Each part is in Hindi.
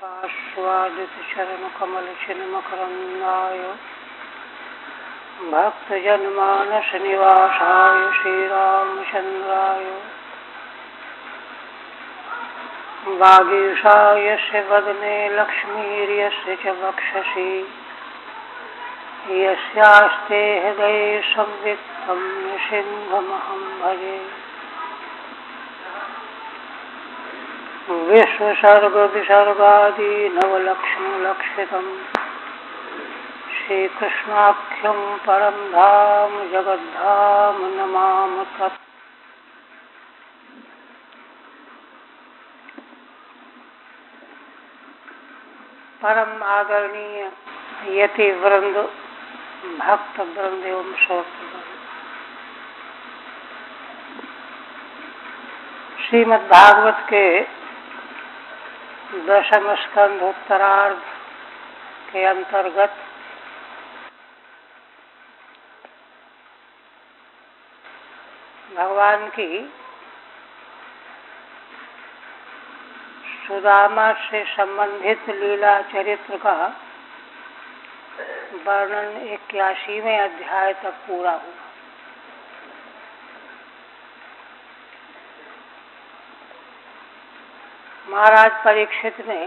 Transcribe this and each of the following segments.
शाश्वादितचरणकमलचिन्मकरन्दाय भक्तजनमानसनिवासाय श्रीरामचन्द्राय वागीशाय यस्य वदने लक्ष्मीर्यस्य च वक्षसि यस्यास्ते हृदये संवित्तं नृसिंहमहं भजे। विश्वसर्गविसर्गादि नवलक्ष्मलक्षितं श्रीकृष्णाख्यं परं धाम जगद्धाम नमामि तत्। परम आदरणीय यति वृंद, भक्त वृंद एवं श्रोतृवृंद, श्रीमद् भागवत के दशम स्कंध उत्तरार्ध के अंतर्गत भगवान की सुदामा से संबंधित लीला चरित्र का वर्णन 81वें अध्याय तक पूरा हुआ। महाराज परीक्षित ने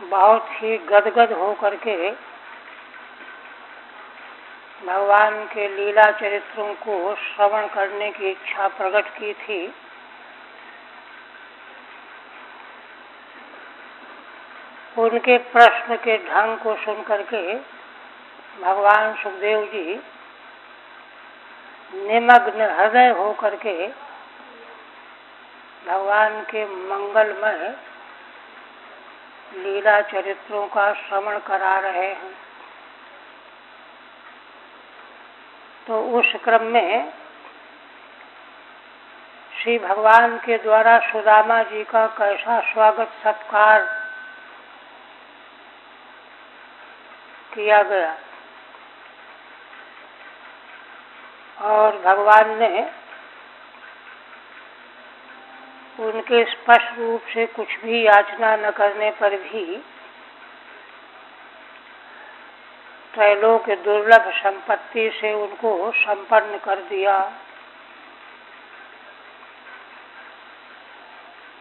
बहुत ही गदगद होकर के भगवान के लीला चरित्रों को श्रवण करने की इच्छा प्रकट की थी। उनके प्रश्न के ढंग को सुनकर के भगवान सुखदेव जी निमग्न हृदय होकर के भगवान के मंगलमय लीला चरित्रों का श्रवण करा रहे हैं। तो उस क्रम में श्री भगवान के द्वारा सुदामा जी का कैसा स्वागत सत्कार किया गया और भगवान ने उनके स्पष्ट रूप से कुछ भी याचना न करने पर भी त्रैलोक दुर्लभ संपत्ति से उनको संपन्न कर दिया।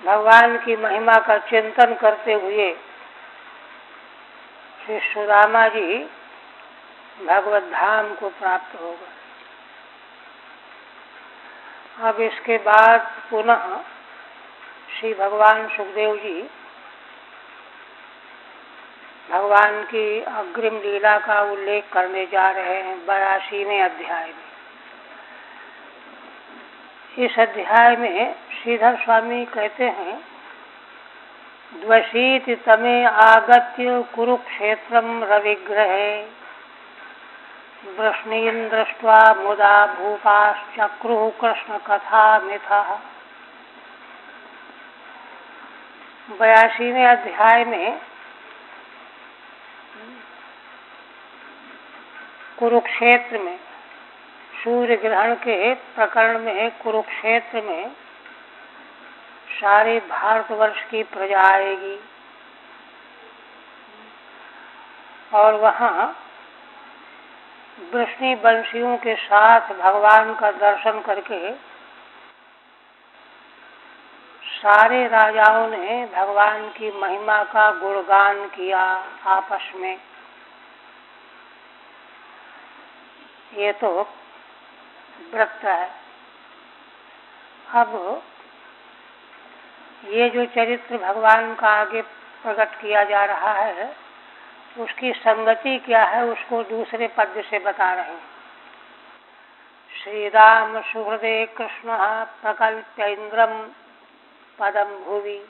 भगवान की महिमा का चिंतन करते हुए श्री सुदामा जी भगवत धाम को प्राप्त हो गए। अब इसके बाद पुनः श्री भगवान सुखदेव जी भगवान की अग्रिम लीला का उल्लेख करने जा रहे हैं 82वें अध्याय में। इस अध्याय में श्रीधर स्वामी कहते हैं, द्वशीति तमे आगत्य कुरुक्षेत्रं रविग्रहे वृष्णीन् दृष्ट्वा मुदा भूपाश्चक्रुः कृष्ण कथामिथः। 82वें अध्याय में कुरुक्षेत्र में सूर्य ग्रहण के प्रकरण में कुरुक्षेत्र में सारे भारतवर्ष की प्रजा आएगी और वहाँ वृष्णि वंशियों के साथ भगवान का दर्शन करके सारे राजाओं ने भगवान की महिमा का गुणगान किया आपस में। ये तो वृत्त है। अब ये जो चरित्र भगवान का आगे प्रकट किया जा रहा है उसकी संगति क्या है उसको दूसरे पद्य से बता रहे हैं। श्री राम सुहृदे कृष्ण प्रकल्प्य इंद्रम पदम भुवि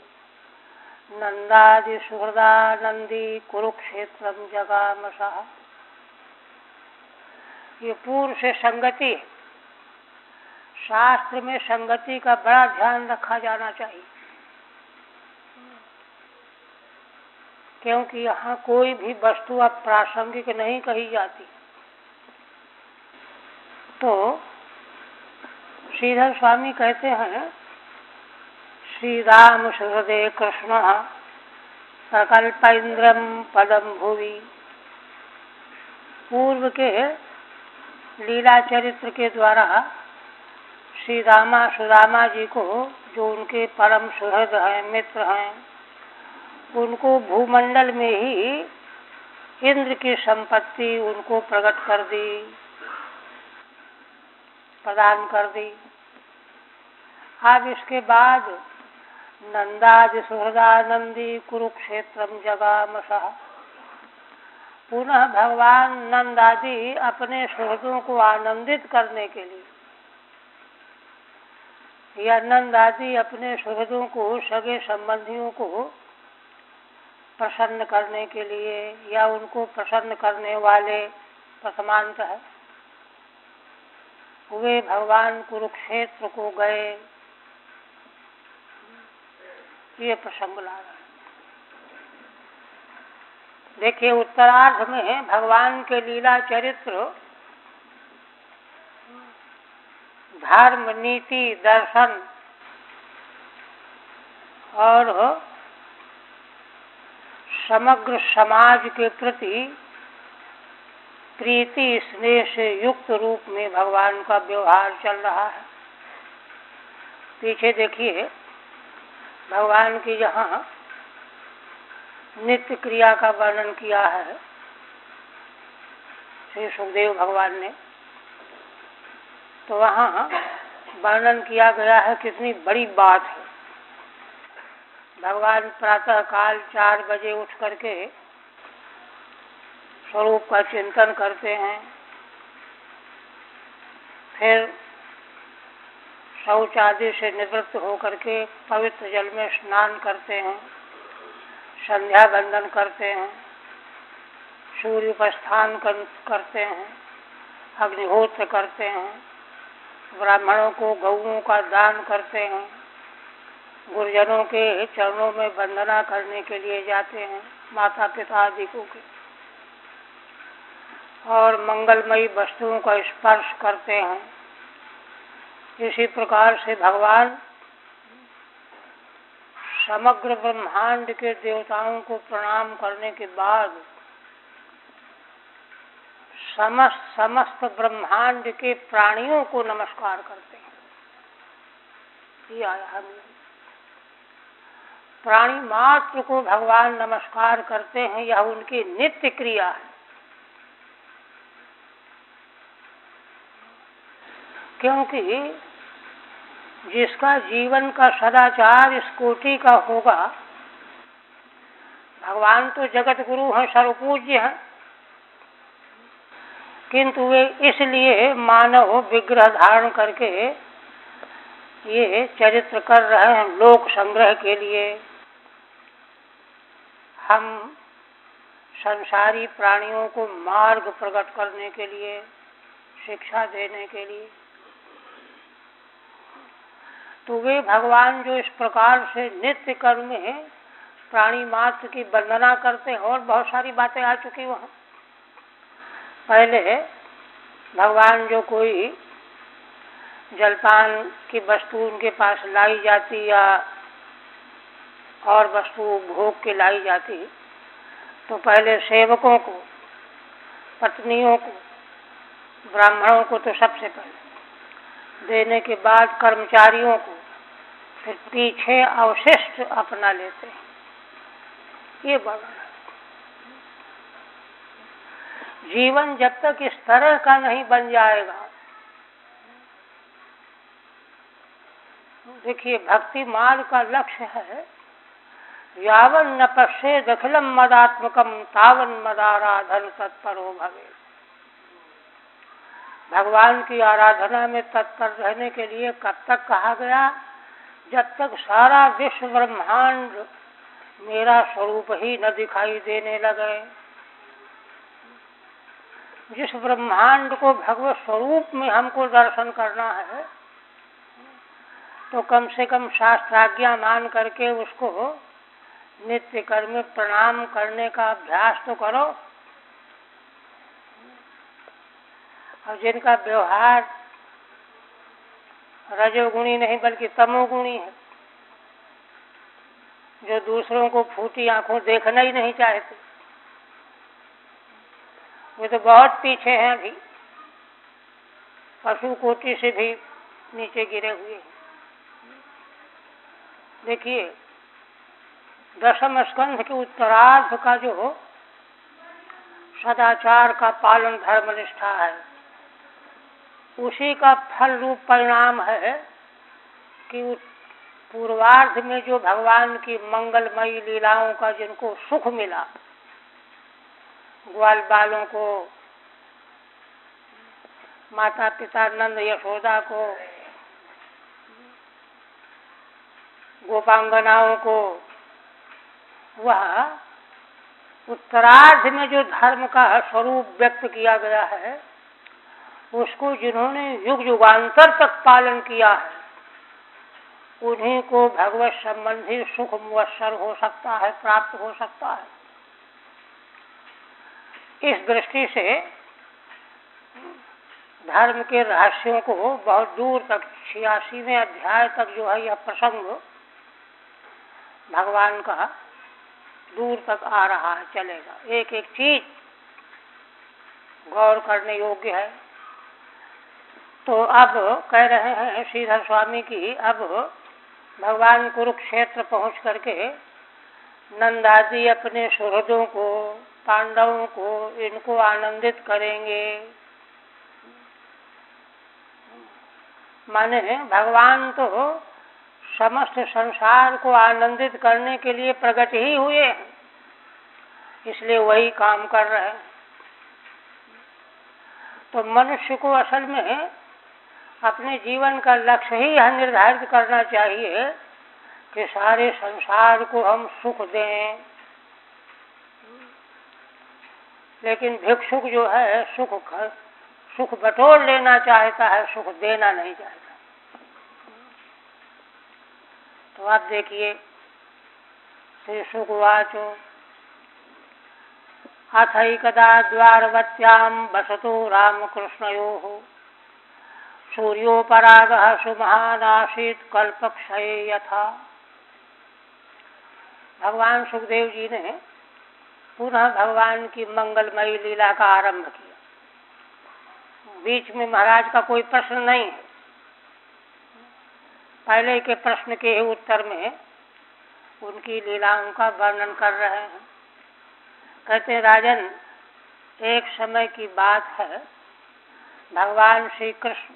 नंदादि सुहृदानंदी कुरुक्षेत्रम जगामसः। ये पूर्व से संगति है। शास्त्र में संगति का बड़ा ध्यान रखा जाना चाहिए, क्योंकि यहाँ कोई भी वस्तु अप्रासंगिक नहीं कही जाती। तो श्रीधर स्वामी कहते हैं श्रीराम सुहृदे कृष्ण प्रकल्प इंद्रम पदम भुवि। पूर्व के लीला चरित्र के द्वारा श्री सुदामा जी को, जो उनके परम सुहृद हैं, मित्र हैं, उनको भूमंडल में ही इंद्र की संपत्ति उनको प्रकट कर दी, प्रदान कर दी। अब इसके बाद नंदादि सुहृदानंदी कुरुक्षेत्रम जगामसः। पुनः भगवान नंदादि अपने सुहृदों को आनंदित करने के लिए, या नंदादि अपने सुहृदों को, सगे संबंधियों को प्रसन्न करने के लिए, या उनको प्रसन्न करने वाले प्रथमांत है, वे भगवान कुरुक्षेत्र को गए। ये प्रसंग ला रहा है। देखिए, उत्तरार्ध में भगवान के लीला चरित्र धर्म, नीति, दर्शन और समग्र समाज के प्रति प्रीति स्नेह से युक्त रूप में भगवान का व्यवहार चल रहा है। पीछे देखिए, भगवान की यहाँ नित्य क्रिया का वर्णन किया है श्री सुखदेव भगवान ने। तो वहाँ वर्णन किया गया है कितनी बड़ी बात है। भगवान प्रातः काल 4 बजे उठ करके स्वरूप का चिंतन करते हैं, फिर शौच आदि से निवृत्त होकर के पवित्र जल में स्नान करते हैं, संध्या बंदन करते हैं, सूर्योपास्थान करते हैं, अग्निहोत्र करते हैं, ब्राह्मणों को गौओं का दान करते हैं, गुरुजनों के चरणों में वंदना करने के लिए जाते हैं, माता पिता आदि को के, और मंगलमयी वस्तुओं का स्पर्श करते हैं। इसी प्रकार से भगवान समग्र ब्रह्मांड के देवताओं को प्रणाम करने के बाद समस्त ब्रह्मांड के प्राणियों को नमस्कार करते हैं। ये आया है। प्राणी मात्र को भगवान नमस्कार करते हैं, यह उनकी नित्य क्रिया है। क्योंकि जिसका जीवन का सदाचार इस कोटि का होगा, भगवान तो जगत गुरु हैं, सर्वपूज्य हैं, किंतु वे इसलिए मानव विग्रह धारण करके ये चरित्र कर रहे हैं लोक संग्रह के लिए, हम संसारी प्राणियों को मार्ग प्रकट करने के लिए, शिक्षा देने के लिए। तो वे भगवान जो इस प्रकार से नित्य कर्म में प्राणी मात्र की वंदना करते हैं, और बहुत सारी बातें आ चुकी वहाँ। पहले भगवान जो कोई जलपान की वस्तु उनके पास लाई जाती या और वस्तु भोग के लाई जाती, तो पहले सेवकों को, पत्नियों को, ब्राह्मणों को तो सबसे पहले देने के बाद कर्मचारियों को, फिर पीछे अवशिष्ट अपना लेते हैं। ये वर्णन है। जीवन जब तक इस तरह का नहीं बन जाएगा, देखिए भक्ति मार्ग का लक्ष्य है यावन न पश्येद अखिलम मदात्मकम तावन मदाराधन तत्परो भवे। भगवान की आराधना में तत्पर रहने के लिए कब तक कहा गया? जब तक सारा विश्व ब्रह्मांड मेरा स्वरूप ही न दिखाई देने लगे। जिस ब्रह्मांड को भगवत स्वरूप में हमको दर्शन करना है, तो कम से कम शास्त्राज्ञा मान करके उसको नित्य कर्म में प्रणाम करने का अभ्यास तो करो। और जिनका व्यवहार रजोगुणी नहीं बल्कि तमोगुणी है, जो दूसरों को फूटी आंखों देखना ही नहीं चाहते, वे तो बहुत पीछे हैं, अभी पशु कोटि से भी नीचे गिरे हुए हैं। देखिए, दशम स्कंध के उत्तरार्ध का जो सदाचार का पालन धर्मनिष्ठा है, उसी का फल रूप परिणाम है कि पूर्वार्ध में जो भगवान की मंगलमयी लीलाओं का जिनको सुख मिला, ग्वाल बालों को, माता पिता नंद यशोदा को, गोपांगनाओं को, वह उत्तरार्ध में जो धर्म का स्वरूप व्यक्त किया गया है, उसको जिन्होंने युग युगांतर तक पालन किया है, उन्हीं को भगवत संबंधी सुख मुयस्सर हो सकता है, प्राप्त हो सकता है। इस दृष्टि से धर्म के रहस्यों को बहुत दूर तक 86वें अध्याय तक जो है यह प्रसंग भगवान का दूर तक आ रहा है, चलेगा। एक एक चीज गौर करने योग्य है। तो अब कह रहे हैं श्रीधर स्वामी की, अब भगवान कुरुक्षेत्र पहुंच करके नंदादि अपने सुहृदों को, पांडवों को, इनको आनंदित करेंगे। माने भगवान तो समस्त संसार को आनंदित करने के लिए प्रकट ही हुए हैं, इसलिए वही काम कर रहे हैं। तो मनुष्य को असल में अपने जीवन का लक्ष्य ही यह निर्धारित करना चाहिए कि सारे संसार को हम सुख दें। लेकिन भिक्षुक जो है सुख बटोर लेना चाहता है, सुख देना नहीं चाहता। तो आप देखिए, श्री शुकवाचो अथैकदा द्वारवत्यां वसतो रामकृष्णयोः सूर्योपरागः सुमहानासीत् कल्पक्षये यथा। भगवान सुखदेव जी ने पुनः भगवान की मंगलमयी लीला का आरंभ किया। बीच में महाराज का कोई प्रश्न नहीं है, पहले के प्रश्न के उत्तर में उनकी लीलाओं का वर्णन कर रहे हैं। कहते हैं, राजन, एक समय की बात है, भगवान श्री कृष्ण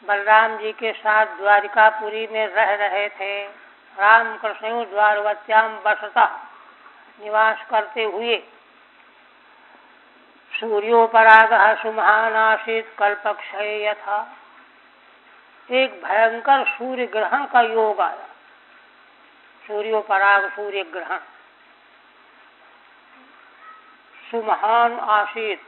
बलराम जी के साथ द्वारिकापुरी में रह रहे थे। राम कृष्ण द्वारवत्याम बसता निवास करते हुए सूर्योपरागः सुमहानासीत् कल्पक्षये यथा। एक भयंकर सूर्य ग्रहण का योग आया। सूर्योपराग, सूर्य ग्रहण, सुमहान आसीत।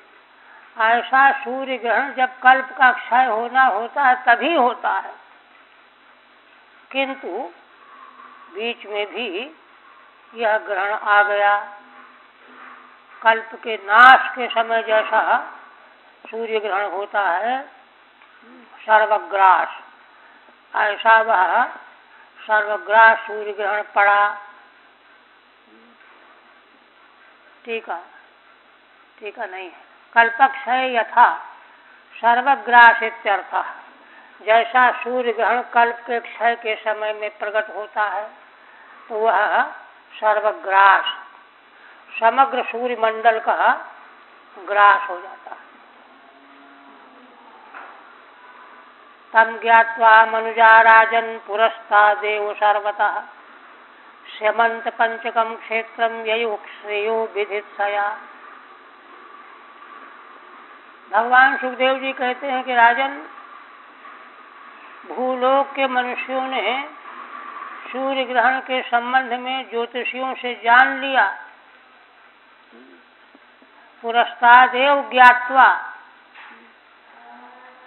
ऐसा सूर्य ग्रहण जब कल्प का क्षय होना होता है तभी होता है, किंतु बीच में भी यह ग्रहण आ गया। कल्प के नाश के समय जैसा सूर्य ग्रहण होता है, सर्वग्रास, ऐसा वह सर्वग्रास सूर्य ग्रहण पड़ा। टीका नहीं है। कल्पक्षय यथा सर्वग्रास इत्यर्थः। जैसा सूर्य ग्रहण कल्प के क्षय के समय में प्रकट होता है, तो वह सर्वग्रास, समग्र सूर्य मंडल का ग्रास हो जाता है। तम ज्ञात्वा मनुजा राजन पुरस्तादेव सर्वतः स्यमंत पंचकम क्षेत्रम ययुः श्रेयो विधित्सया। भगवान सुखदेव जी कहते हैं कि राजन, भूलोक के मनुष्यों ने सूर्य ग्रहण के संबंध में ज्योतिषियों से जान लिया। पुरस्तादेव ज्ञात्वा,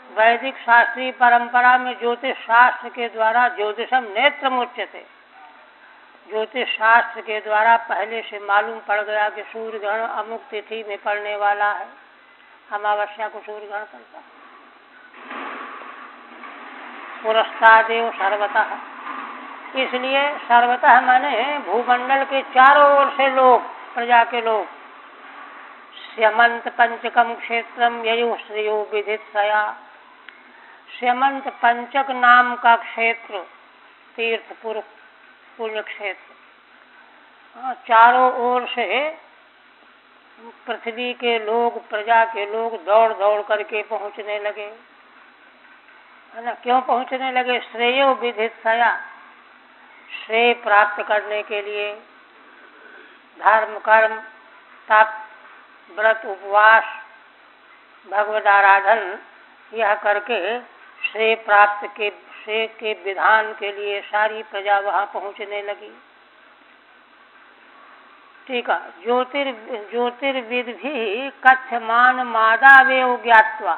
वैदिक शास्त्रीय परंपरा में ज्योतिष शास्त्र के द्वारा ज्योतिषम नेत्रमुच्यते। ज्योतिष शास्त्र के द्वारा पहले से मालूम पड़ गया कि सूर्य ग्रहण अमुक तिथि में पड़ने वाला है, अमावस्या को सूर्य ग्रहण पड़ता है। पुरस्तादेव सर्वतः, इसलिए सर्वतः माने भूमंडल के चारों ओर से लोग, प्रजा के लोग, स्यमंत पंचकम क्षेत्रम ययु श्रेयो विदित सया, स्यमंत पंचक नाम का क्षेत्र, तीर्थपुर पुण्य क्षेत्र, चारों ओर से पृथ्वी के लोग, प्रजा के लोग दौड़ दौड़ करके पहुंचने लगे, है ना। क्यों पहुंचने लगे? श्रेयो विदित सया, श्रेय प्राप्त करने के लिए, धर्म कर्म तप व्रत उपवास भगवद आराधन यह करके श्रेय प्राप्त के श्रेय के विधान के लिए सारी प्रजा वहां पहुंचने लगी। ठीक है। ज्योतिर्विद भी कथ्यमान मादावेव ज्ञात्वा,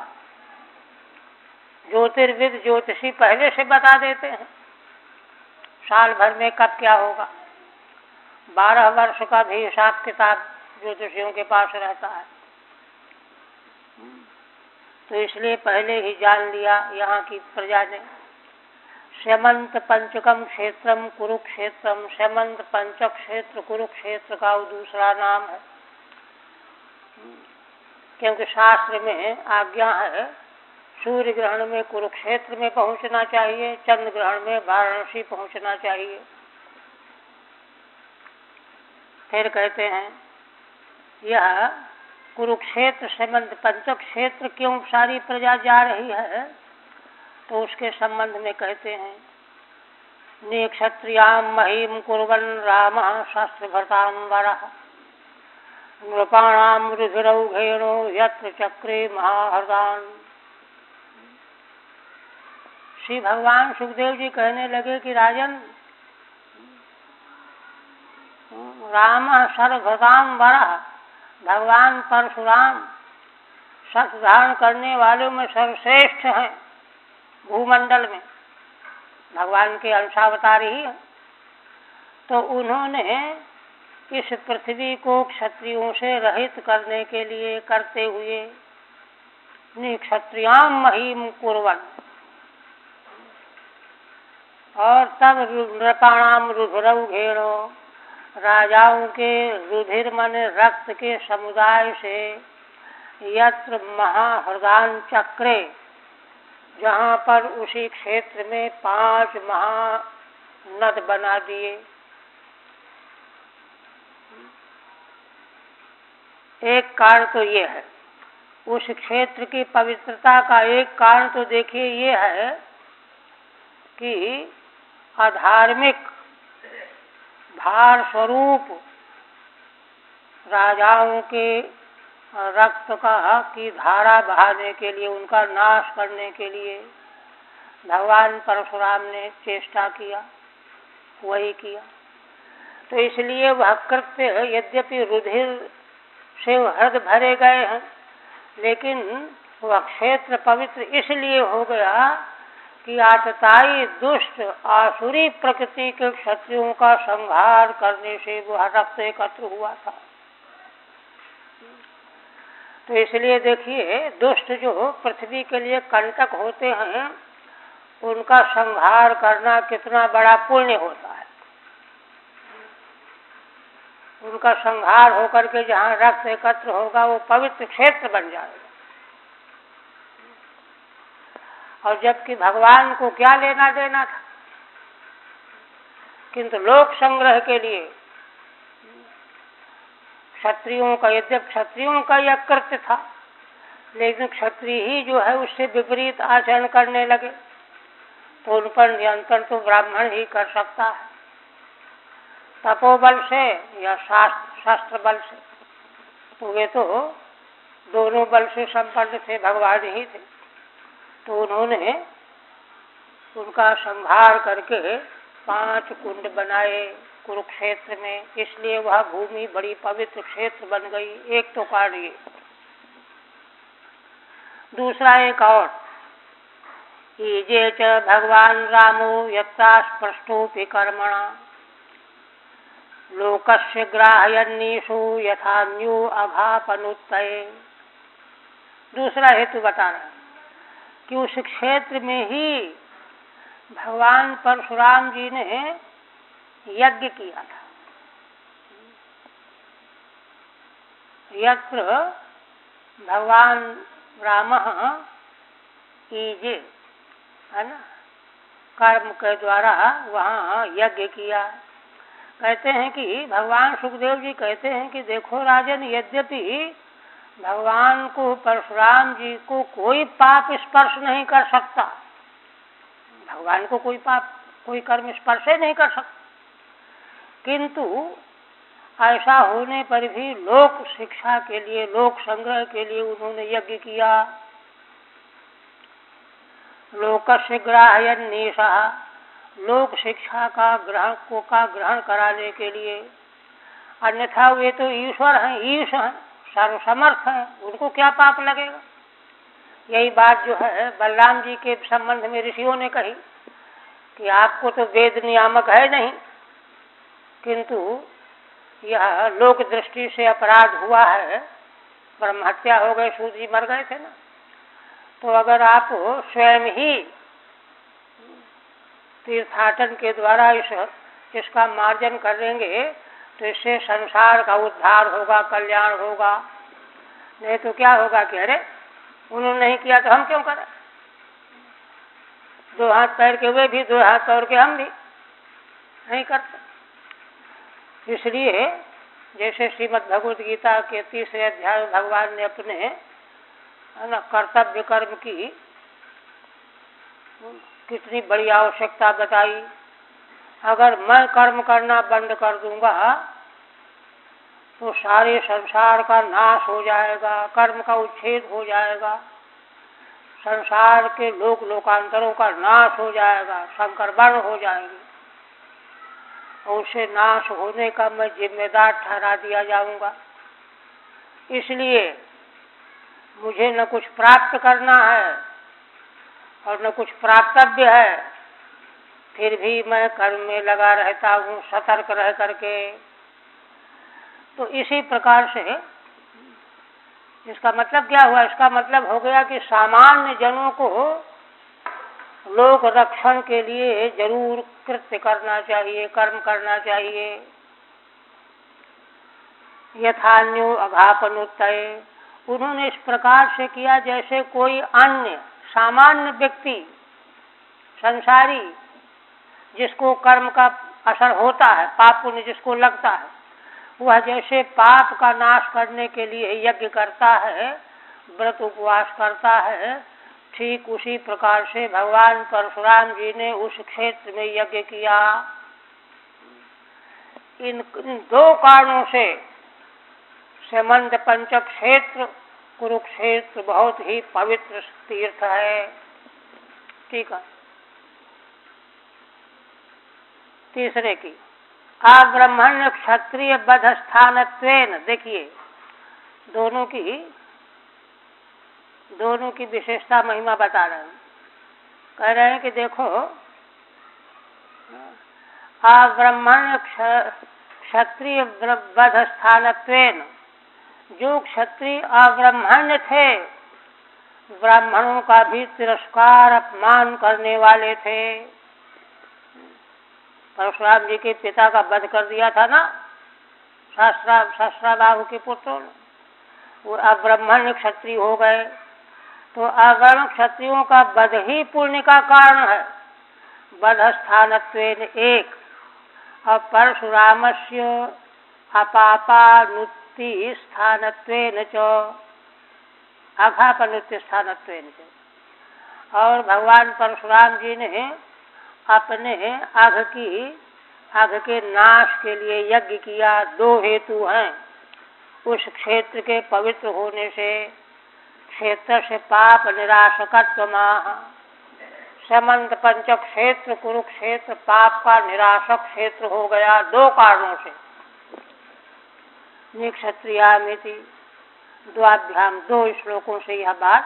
ज्योतिर्विद ज्योतिषी पहले से बता देते हैं साल भर में कब क्या होगा। 12 वर्ष का भी हिसाब किताब ज्योतिषियों के पास रहता है, तो इसलिए पहले ही जान लिया यहाँ की प्रजा ने। स्यमंत पंचकम क्षेत्रम कुरुक्षेत्रम, स्यमंत पंचक क्षेत्र कुरुक्षेत्र का दूसरा नाम है, क्योंकि शास्त्र में आज्ञा है सूर्य ग्रहण में कुरुक्षेत्र में पहुंचना चाहिए, चंद्र ग्रहण में वाराणसी पहुंचना चाहिए। फिर कहते हैं यह कुरुक्षेत्र स्यमंत पंचक क्षेत्र क्यों सारी प्रजा जा रही है, तो उसके संबंध में कहते हैं निक्षत्रियाम महीम कुर्वन् रामः शस्त्रभृतां वरः नृपाणाम रुधिरौघेनो यत्र चक्रे महाहृदान। श्री भगवान सुखदेव जी कहने लगे कि राजन, रामः शस्त्रभृतां वरः, भगवान परशुराम शस्त्र धारण करने वालों में सर्वश्रेष्ठ हैं भूमंडल में, भगवान के अंशावतार ही हैं। तो उन्होंने इस पृथ्वी को क्षत्रियों से रहित करने के लिए करते हुए निक्षत्रियाम महीम कुर्वन्, और तब नृपाणाम रुधिरौघेनो, राजाओं के रुधिर मन रक्त के समुदाय से यत्र महाहृदान चक्रे, जहाँ पर उसी क्षेत्र में 5 महानद बना दिए। एक कारण तो ये है, उस क्षेत्र की पवित्रता का एक कारण तो देखिए ये है कि अधार्मिक भार स्वरूप राजाओं के रक्त का की धारा बहाने के लिए, उनका नाश करने के लिए भगवान परशुराम ने चेष्टा किया, वही किया। तो इसलिए वह कृत्य यद्यपि रुधिर से हृद भरे गए हैं, लेकिन वह क्षेत्र पवित्र इसलिए हो गया कि आतताई दुष्ट आसुरी प्रकृति के क्षत्रियों का संहार करने से वह रक्त एकत्र हुआ था। तो इसलिए देखिए, दुष्ट जो पृथ्वी के लिए कंटक होते हैं, उनका संहार करना कितना बड़ा पुण्य होता है। उनका संहार होकर के जहाँ रक्त एकत्र होगा वो पवित्र क्षेत्र बन जाएगा। और जबकि भगवान को क्या लेना देना था, किंतु लोक संग्रह के लिए क्षत्रियों का, यद्यप क्षत्रियों का यह कृत्य था, लेकिन क्षत्रिय ही जो है उससे विपरीत आचरण करने लगे, तो उन पर नियंत्रण तो ब्राह्मण ही कर सकता है, तपोबल से या शास्त्र बल से। तो वे तो दोनों बल से संपन्न थे, भगवान ही थे। तो उन्होंने उनका संहार करके 5 कुंड बनाए कुरुक्षेत्र में, इसलिए वह भूमि बड़ी पवित्र क्षेत्र बन गई। एक तो कारण ये। दूसरा एक और, ये च भगवान रामो यत्ता स्पृष्टोपि कर्मणा लोकस्य ग्राहयन्नीषु यथान्यो अघापनुत्तये। दूसरा हेतु बता रहा कि उस क्षेत्र में ही भगवान परशुराम जी ने यज्ञ किया था। यत्र भगवान रामः ईजे, है ना, कर्म के द्वारा वहाँ यज्ञ किया। कहते हैं कि भगवान सुखदेव जी कहते हैं कि देखो राजन, यद्यपि भगवान को, परशुराम जी को कोई पाप स्पर्श नहीं कर सकता, भगवान को कोई पाप, कोई कर्म स्पर्श ही नहीं कर सकता, किंतु ऐसा होने पर भी लोक शिक्षा के लिए, लोक संग्रह के लिए उन्होंने यज्ञ किया। लोकस्य ग्राह्यन्नेशा, लोक शिक्षा का ग्रहण कराने के लिए। अन्यथा वे तो ईश्वर हैं, ईश हैं, सर्वसमर्थ हैं, उनको क्या पाप लगेगा। यही बात जो है बलराम जी के संबंध में ऋषियों ने कही कि आपको तो वेद नियामक है नहीं, किंतु यह लोक दृष्टि से अपराध हुआ है, ब्रह्म हत्या हो गए, सूत जी मर गए थे ना, तो अगर आप स्वयं ही तीर्थाटन के द्वारा इसका मार्जन करेंगे तो इससे संसार का उद्धार होगा, कल्याण होगा। नहीं तो क्या होगा कि अरे उन्होंने नहीं किया तो हम क्यों करें। दो हाथ पैर के वे भी, दो हाथ पैर के हम भी नहीं करते। इसलिए जैसे श्रीमद् भगवद गीता के 3 अध्याय में भगवान ने अपने, है ना, कर्तव्य कर्म की कितनी बड़ी आवश्यकता बताई। अगर मैं कर्म करना बंद कर दूंगा तो सारे संसार का नाश हो जाएगा, कर्म का उच्छेद हो जाएगा, संसार के लोकांतरों का नाश हो जाएगा, संकर वर्ण हो जाएंगे, और उसे नाश होने का मैं जिम्मेदार ठहरा दिया जाऊंगा। इसलिए मुझे न कुछ प्राप्त करना है और न कुछ प्राप्तव्य है, फिर भी मैं कर्म में लगा रहता हूँ, सतर्क रह करके। तो इसी प्रकार से इसका मतलब क्या हुआ? इसका मतलब हो गया कि सामान्य जनों को लोक रक्षण के लिए जरूर कृत्य करना चाहिए, कर्म करना चाहिए। यथान्यो अघापनुत्तये, उन्होंने इस प्रकार से किया जैसे कोई अन्य सामान्य व्यक्ति, संसारी, जिसको कर्म का असर होता है, पाप पुण्य जिसको लगता है, वह जैसे पाप का नाश करने के लिए यज्ञ करता है, व्रत उपवास करता है, ठीक उसी प्रकार से भगवान परशुराम जी ने उस क्षेत्र में यज्ञ किया। इन 2 कारणों से सेमंत पंचक क्षेत्र कुरुक्षेत्र बहुत ही पवित्र तीर्थ है। ठीक है। तीसरे की आब्रह्मण्य क्षत्रिय बध स्थानत्वेन, देखिए दोनों की विशेषता महिमा बता रहे हैं। कह रहे हैं कि देखो, आब्रह्मण्य क्षत्रिय बध स्थानत्वेन, जो क्षत्रिय अब्राह्मण्य थे, ब्राह्मणों का भी तिरस्कार अपमान करने वाले थे। परशुराम जी के पिता का वध कर दिया था ना सहस्राबाहु के पुत्रों ने, वो अब्राह्मण्य क्षत्रिय हो गए। तो अब्राह्मण क्षत्रियों का वध ही पुण्य का कारण है। वध स्थानत्वेन एक, और परशुरामस्य अपापानुत्ति स्थानत्वेन च, अघापनुत्ति स्थानत्वेन च। और भगवान परशुराम जी ने अपने अघ के नाश के लिए यज्ञ किया। 2 हेतु हैं। उस क्षेत्र के पवित्र होने से, क्षेत्र से पाप निराशकत्व माह, समंत पंचक क्षेत्र कुरुक्षेत्र पाप का निराशक क्षेत्र हो गया 2 कारणों से। निक्षत्रियामिति द्वाभ्याम 2 श्लोकों से यह बात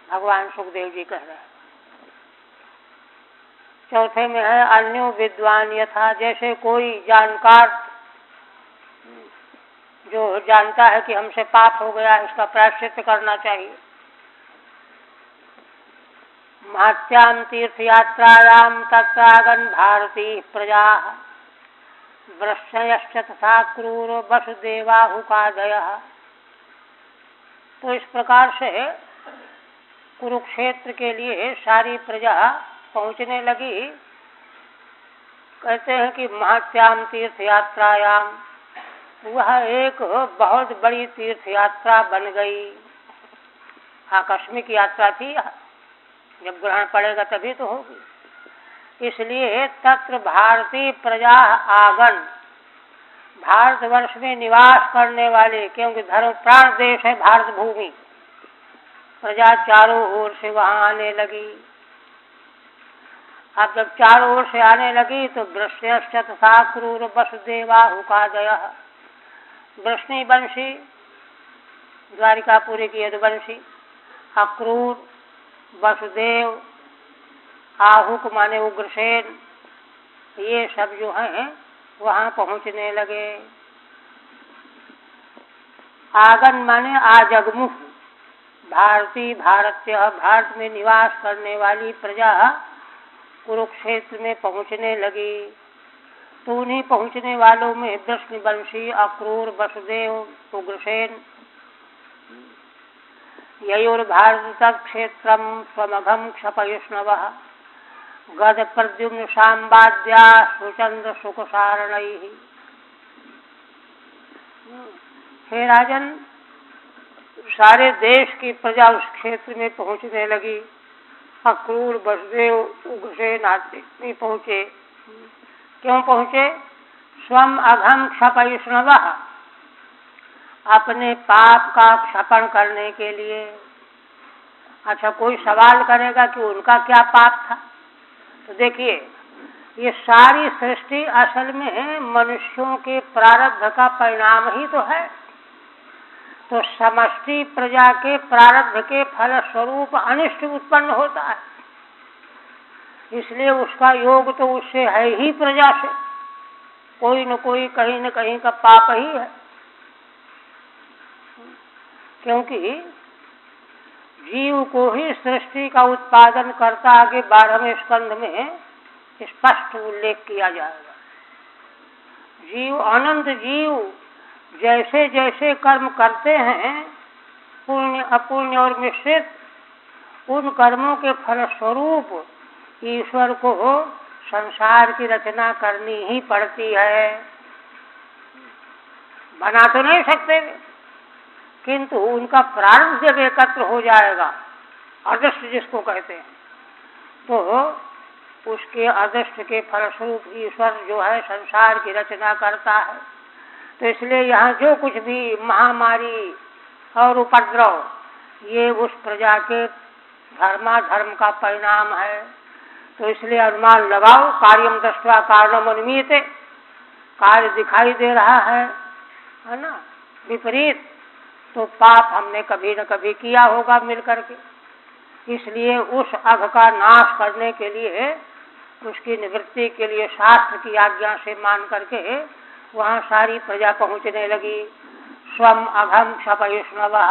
भगवान सुखदेव जी कह रहे हैं। चौथे में है अन्यो विद्वान यथा, जैसे कोई जानकार जो जानता है कि हमसे पाप हो गया, इसका प्रायश्चित करना चाहिए। महत्यां तीर्थयात्रायां तत्रागन् भारती प्रजा वृष्णयश्च तथा क्रूर वसुदेवाहुकादयः। तो इस प्रकार से कुरुक्षेत्र के लिए सारी प्रजा पहुँचने लगी। कहते हैं कि महत्याम तीर्थ यात्रायाम, वह एक बहुत बड़ी तीर्थ यात्रा बन गई। आकस्मिक यात्रा थी, जब ग्रहण पड़ेगा तभी तो होगी। इसलिए तत्र भारतीय प्रजा आगन, भारतवर्ष में निवास करने वाले, क्योंकि धर्म प्राण देश है भारत भूमि, प्रजा चारों ओर से वहां आने लगी। अब जब चारों ओर से आने लगी तो वृष्ण्यश्च तथा क्रूर वसुदेवाहुकादयः, वृष्णि वंशी द्वारिकापुरी की यदुवंशी, अक्रूर, वसुदेव, आहुक माने उग्रसेन, ये सब जो हैं वहां पहुंचने लगे। आगन माने आजगमुख, भारतीय भारतीय भारत में निवास करने वाली प्रजा कुरुक्षेत्र में पहुंचने लगी। तो उन्हीं पहुंचने वालों में वृष्णिवंशी, अक्रूर, वसुदेव, उग्रसेन, ययुर्भारत क्षेत्रम स्वमघम क्षपयुष्णवः गद प्रद्युम्न सांबाद्या सुचंद्र सुखसारणैः। हे राजन, सारे देश की प्रजा उस क्षेत्र में पहुंचने लगी। अक्रूर, वसुदेव, उग्रसेन आदि भी पहुंचे। क्यों पहुंचे? स्वम अघम क्षपयुष्णवः, अपने पाप का क्षपण करने के लिए। अच्छा, कोई सवाल करेगा कि उनका क्या पाप था? तो देखिए, ये सारी सृष्टि असल में मनुष्यों के प्रारब्ध का परिणाम ही तो है। तो समष्टि प्रजा के प्रारब्ध के फल स्वरूप अनिष्ट उत्पन्न होता है, इसलिए उसका योग तो उससे है ही, प्रजा से कोई न कोई कहीं न कहीं का पाप ही है। क्योंकि जीव को ही सृष्टि का उत्पादन करता, आगे 12वें स्कंध में स्पष्ट उल्लेख किया जाएगा। जीव, अनंत जीव जैसे जैसे कर्म करते हैं, पुण्य अपुण्य और मिश्रित, उन कर्मों के फल स्वरूप ईश्वर को संसार की रचना करनी ही पड़ती है। बना तो नहीं सकते, किंतु उनका प्रारब्ध जब एकत्र हो जाएगा, अदृष्ट जिसको कहते हैं, तो उसके अदृष्ट के फलस्वरूप ईश्वर जो है संसार की रचना करता है। तो इसलिए यहाँ जो कुछ भी महामारी और उपद्रव, ये उस प्रजा के धर्माधर्म का परिणाम है। तो इसलिए अनुमान लगाओ, कार्यम दृष्ट्वा कारणम अनुमीयते, कार्य दिखाई दे रहा है ना, विपरीत, तो पाप हमने कभी न कभी किया होगा मिल करके। इसलिए उस अघ का नाश करने के लिए, उसकी निवृत्ति के लिए शास्त्र की आज्ञा से मान करके वहाँ सारी प्रजा पहुँचने लगी। स्वम अघम क्षपयुष्णवः,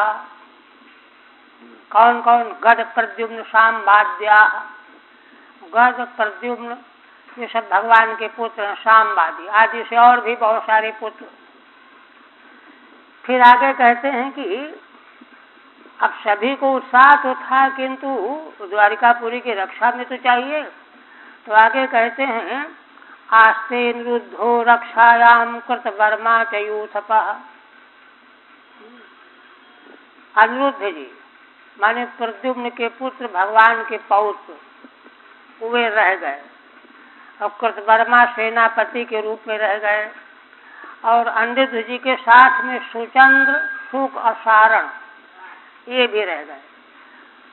कौन कौन? गद प्रद्युम्न सांबाद्या, गद प्रद्युम्न ये सब भगवान के पुत्र, सांबादी आदि से और भी बहुत सारे पुत्र। फिर आगे कहते हैं कि अब सभी को उत्साह तो था, किंतु द्वारिकापुरी की रक्षा में तो चाहिए। तो आगे कहते हैं, आस्ते निरुद्धो रक्षायाम कृत वर्मा च यूथपः। अनिरुद्ध जी माने प्रद्युम्न के पुत्र, भगवान के पौत्र, वे रह गए, और कृतवर्मा सेनापति के रूप में रह गए, और अनिरुद्ध जी के साथ में सुचंद्र, सुख और सारण, ये भी रह गए,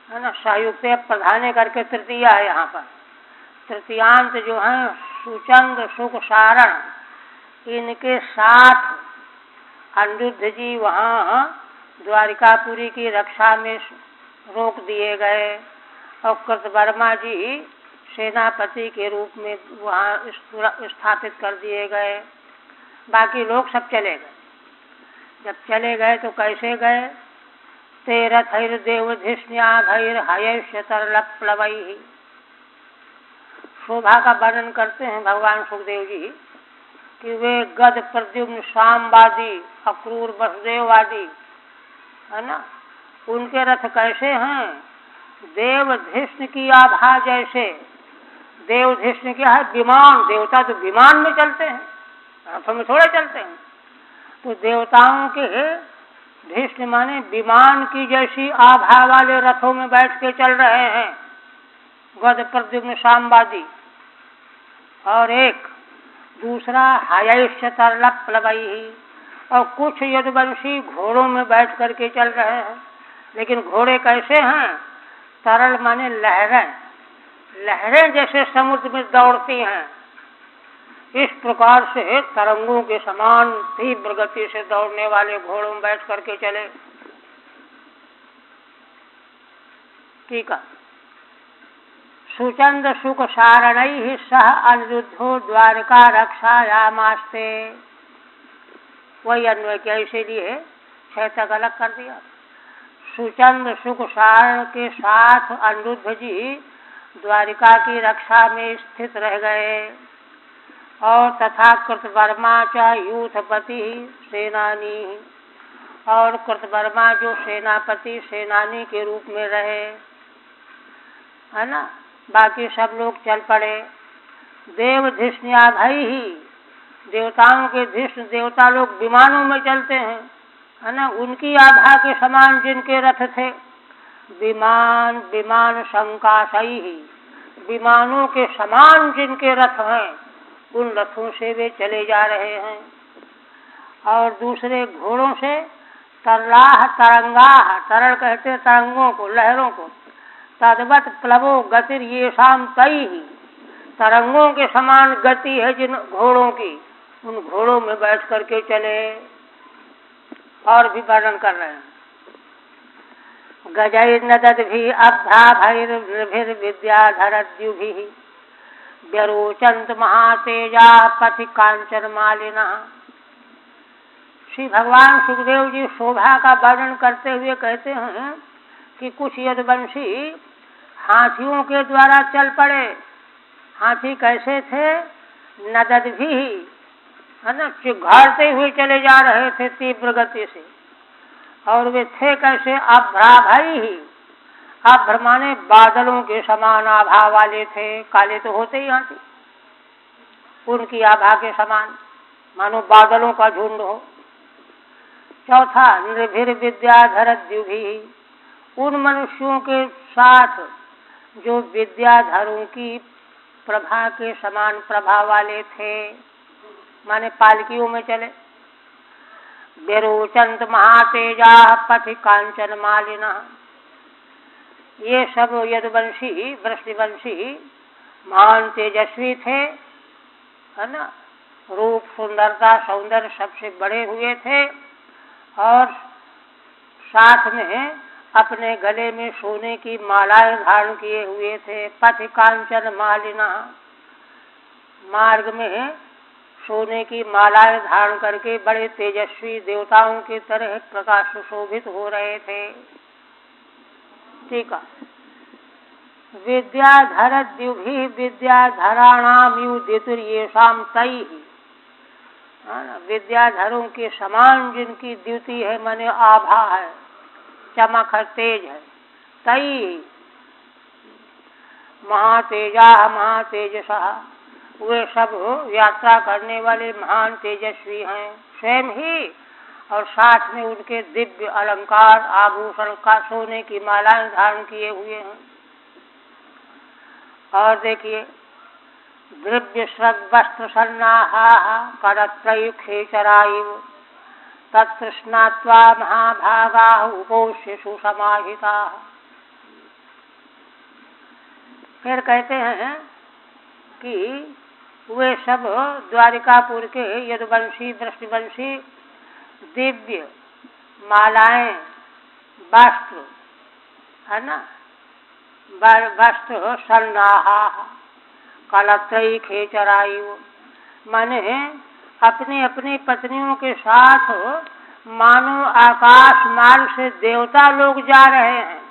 है ना। सहयुक्त प्रधान करके तृतीया है यहाँ पर। तृतीयांत जो है सुचंद्र, सुख, सारण, इनके साथ अनिरुद्ध जी वहाँ द्वारिकापुरी की रक्षा में रोक दिए गए, और कृतवर्मा जी सेनापति के रूप में वहाँ स्थापित कर दिए गए। बाकी लोग सब चले गए। जब चले गए तो कैसे गए? ते रथैर्देवधिष्ण्याभैर्हयैष्यतरलप्लवैः। शोभा का वर्णन करते हैं भगवान सुखदेव जी कि वे गद प्रद्युम्न सामवादी अक्रूर वसुदेववादी है ना, उनके रथ कैसे हैं? देवधिष्ण की आभा जैसे। देवधिष्ण क्या है? विमान। देवता तो विमान में चलते हैं, रथों में थोड़े चलते हैं। तो देवताओं के धिष्ण माने विमान की जैसी आभा वाले रथों में बैठ के चल रहे हैं गद प्रद्युम्न सामवादी। और एक दूसरा हयैष्य तरलप्लवैः, और कुछ यदुवंशी घोड़ों में बैठ करके चल रहे हैं। लेकिन घोड़े कैसे हैं? तरल माने लहरें, लहरें जैसे समुद्र में दौड़ती हैं, इस प्रकार से तरंगों के समान तीव्र गति से दौड़ने वाले घोड़ों में बैठ करके चले। ठीक है। सुचंद सुख सारणैः सह अनिरुद्धो द्वारका रक्षायामास्ते। वही अन्वय किया, इसीलिए 6 तक अलग कर दिया। सुचंद सुख सारण के साथ अनिरुद्ध जी द्वारिका की रक्षा में स्थित रह गए। और तथा कृतवर्मा च यूथपति सेनानी, और कृतवर्मा जो सेनापति सेनानी के रूप में रहे, है ना। बाकी सब लोग चल पड़े। देवधिष्ण्याभैः, देवताओं के धिष्ण, देवता लोग विमानों में चलते हैं, है ना, उनकी आभा के समान जिनके रथ थे। विमान विमान संकाशैः, विमानों के समान जिनके रथ हैं, उन रथों से वे चले जा रहे हैं। और दूसरे घोड़ों से तरलाह तरंगाह, तरल कहते तरंगों को, लहरों को। तद्वत् प्लवो गतिर येषां तैः, तरंगों के समान गति है जिन घोड़ों की, उन घोड़ों में बैठ करके चले। और भी वर्णन कर रहे हैं। गजैर्नदद्भिः अभ्राभैर्विद्याधरद्युभिः व्यरोचन्त महातेजाः पथि कांचनमालिनः। श्री भगवान सुखदेव जी शोभा का वर्णन करते हुए कहते हैं कि कुछ यदुवंशी हाथियों के द्वारा चल पड़े। हाथी कैसे थे? नदद्भिः, है ना, चिघाड़ते हुए चले जा रहे थे तीव्र गति से। और वे थे कैसे? अभ्राभैः, अभ्र माने बादलों के समान आभा वाले थे। काले तो होते ही हाथी, उनकी आभा के समान, मानो बादलों का झुंड हो। चौथा नृभिर्विद्याधरद्युभिः, उन मनुष्यों के साथ जो विद्याधरों की प्रभा के समान प्रभा वाले थे, माने पालकियों में चले। विरोचन्त महातेजाः पथि कांचनमालिनः, ये सब यदुवंशी वृष्णिवंशी महान तेजस्वी थे, है ना, रूप सुंदरता सौंदर्य सबसे बड़े हुए थे। और साथ में अपने गले में सोने की मालाएं धारण किए हुए थे। पथि कांचन मालिनः, मार्ग में सोने की मालाएं धारण करके बड़े तेजस्वी देवताओं की तरह प्रकाश सुशोभित हो रहे थे। ठीक है। विद्याधरद्युभिः विद्याधराणाम्युदितुर्येषां तैः, विद्याधरों के समान जिनकी द्युति है, माने आभा है, चमक है, तेज है। तैः महातेजाः महातेजसः, वे सब यात्रा करने वाले महान तेजस्वी हैं स्वयं ही। और साथ में उनके दिव्य अलंकार आभूषण का सोने की मालाएं धारण किए हुए हैं। और देखिए, द्रव्य वस्त्र सन्नाहाः करत्रैखेचराइव तत्र स्नात्वा महाभागाः उपोष्यसु समाहिताः। फिर कहते हैं कि वे सब द्वारिकापुर के यदुवंशी वृष्णिवंशी दिव्य मालाएं वस्त्र, है ना, वस्त्र सन्नाहाः कलत्रैखेचराइव, माने अपनी अपनी पत्नियों के साथ मानो आकाश मार्ग से देवता लोग जा रहे हैं।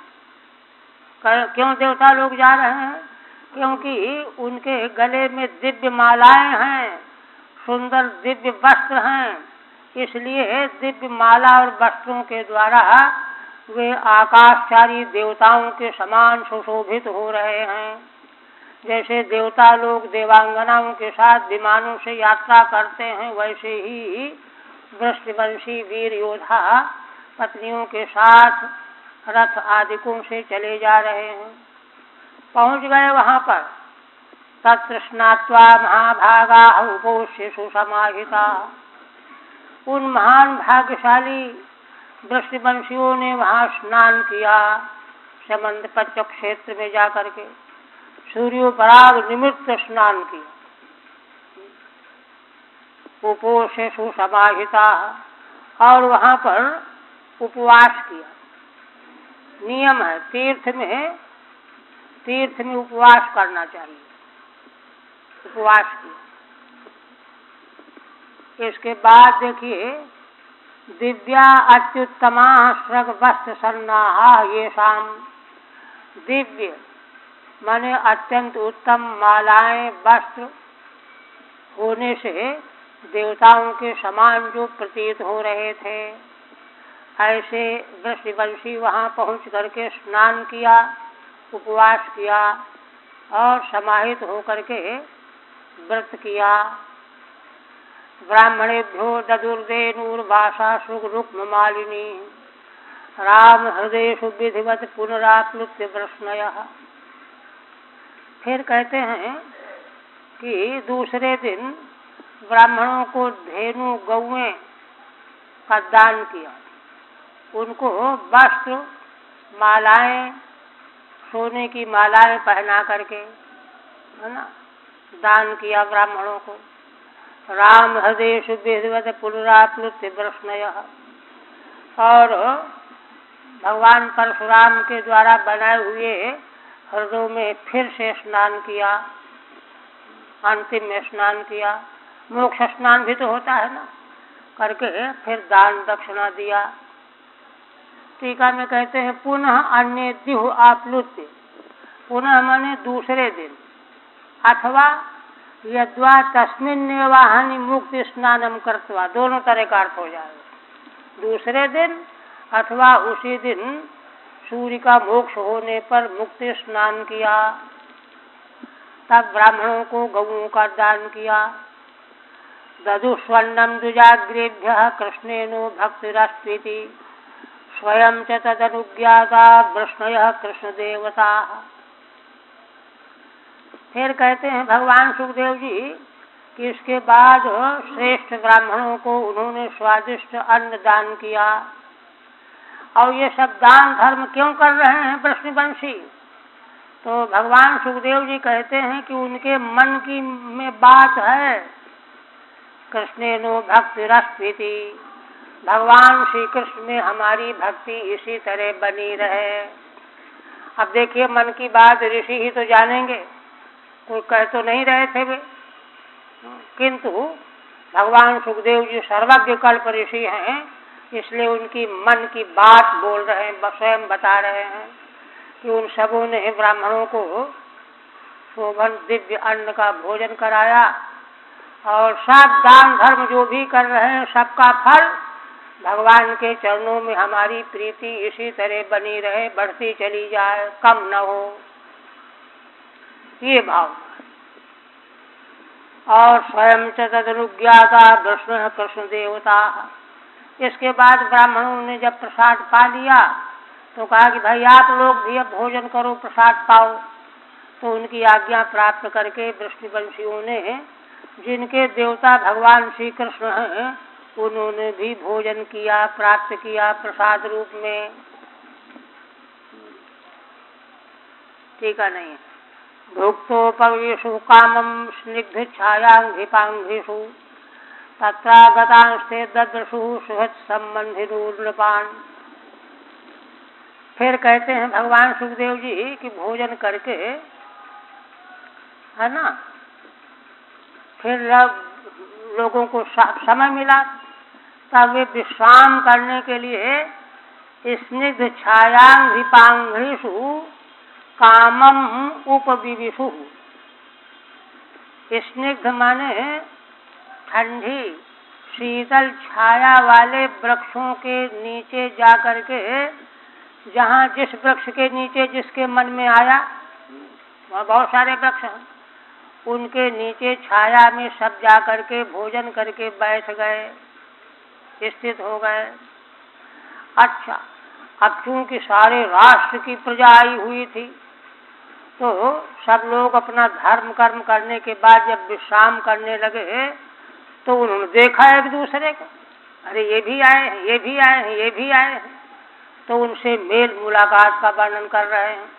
क्यों देवता लोग जा रहे हैं? क्योंकि उनके गले में दिव्य मालाएं हैं, सुंदर दिव्य वस्त्र हैं, इसलिए दिव्य माला और वस्त्रों के द्वारा वे आकाशचारी देवताओं के समान सुशोभित हो रहे हैं। जैसे देवता लोग देवांगनाओं के साथ विमानों से यात्रा करते हैं, वैसे ही वृषवंशी वीर योद्धा पत्नियों के साथ रथ आदिकों से चले जा रहे हैं। पहुंच गए वहां पर। तत्र स्नात्वा महाभागा उपोष्य सुसमाहिता। उन महान भाग्यशाली वृषवंशियों ने वहां स्नान किया, समंद पंच क्षेत्र में जाकर के सूर्योपराग निमित्त स्नान किया। उपोष्य सुसमाहिता, और वहां पर उपवास किया। नियम है तीर्थ में उपवास करना चाहिए। उपवास किया। इसके बाद देखिए, दिव्या अत्युत्तमा स्रग वस्त्र सन्नाहा ये शाम। दिव्य माने अत्यंत उत्तम मालाएं वस्त्र होने से देवताओं के समान जो प्रतीत हो रहे थे, ऐसे वृषवंशी वहां पहुंच करके स्नान किया, उपवास किया और समाहित होकर के व्रत किया। ब्राह्मणेभ्यो ददुर्देनुर्वासा सुरुक्म मालिनी राम हृदयेषु विधिवत पुनराप्लुत्य वृष्णयः। फिर कहते हैं कि दूसरे दिन ब्राह्मणों को धेनु गौएं का दान किया, उनको वस्त्र मालाएं, सोने की मालाएं पहना करके, है ना, दान किया ब्राह्मणों को। राम हृदयेषु विधिवत पुनराप्लुत्य वृष्णयः। और भगवान परशुराम के द्वारा बनाए हुए हृदयों में फिर से स्नान किया, अंतिम में स्नान किया। मोक्ष स्नान भी तो होता है ना, करके फिर दान दक्षिणा दिया। टीका में कहते हैं पुनः अन्य द्युः आप्लुत्य। पुनः माने दूसरे दिन, अथवा यद्वा तस्मिन्नेवाहनि मुक्ति स्नानम कृत्वा, दोनों तरह का अर्थ हो जाएगा। दूसरे दिन अथवा उसी दिन सूर्य का मोक्ष होने पर मुक्ति स्नान किया। तब ब्राह्मणों को गौओं का दान किया। दधु स्वर्णम द्विजाग्रेभ्यः कृष्णेनो भक्तिरस्त्विति स्वयं च तदनुज्ञाता वृष्णयः कृष्ण देवता। फिर कहते हैं भगवान सुखदेव जी कि इसके बाद श्रेष्ठ ब्राह्मणों को उन्होंने स्वादिष्ट अन्न दान किया। और ये सब दान धर्म क्यों कर रहे हैं वृषवंशी? तो भगवान सुखदेव जी कहते हैं कि उनके मन की में बात है, कृष्णेनो भक्तिरस्त्विति, भगवान श्री कृष्ण में हमारी भक्ति इसी तरह बनी रहे। अब देखिए, मन की बात ऋषि ही तो जानेंगे, कोई कह तो नहीं रहे थे वे, किंतु भगवान सुखदेव जी सर्वज्ञ कल्प ऋषि हैं, इसलिए उनकी मन की बात बोल रहे हैं, स्वयं बता रहे हैं कि उन सबों ने ब्राह्मणों को शोभन दिव्य अन्न का भोजन कराया। और सब दान धर्म जो भी कर रहे हैं, सबका फल भगवान के चरणों में हमारी प्रीति इसी तरह बनी रहे, बढ़ती चली जाए, कम न हो, ये भाव। और स्वयं च तदनुज्ञाता वृष्णः कृष्ण देवता। इसके बाद ब्राह्मणों ने जब प्रसाद पा लिया तो कहा कि भाई आप लोग भी अब भोजन करो, प्रसाद पाओ। तो उनकी आज्ञा प्राप्त करके वृषवंशियों ने, जिनके देवता भगवान श्री कृष्ण हैं, उन्होंने भी भोजन किया, प्राप्त किया प्रसाद रूप में। ठीक है नहीं? भुक्तोपवेशु कामं स्निग्ध छायांघ्रिपांघ्रिषु तत्रागतांस्ते ददृशु सुहृत् संबंधिनूर्नपान्। फिर कहते हैं भगवान सुखदेव जी कि भोजन करके, है ना, फिर लोगों को समय मिला तब वे विश्राम करने के लिए स्निग्ध छायांघ्रिपांघ्रिषु कामम उपविविषु। स्निग्ध माने ठंडी शीतल छाया वाले वृक्षों के नीचे जा करके, जहाँ जिस वृक्ष के नीचे जिसके मन में आया, वहाँ बहुत सारे वृक्ष हैं, उनके नीचे छाया में सब जा करके भोजन करके बैठ गए, स्थित हो गए। अच्छा, अब चूंकि सारे राष्ट्र की प्रजा आई हुई थी, तो सब लोग अपना धर्म कर्म करने के बाद जब विश्राम करने लगे, तो उन्होंने देखा एक दूसरे को, अरे ये भी आए हैं, ये भी आए हैं, ये भी आए हैं, तो उनसे मेल मुलाकात का वर्णन कर रहे हैं।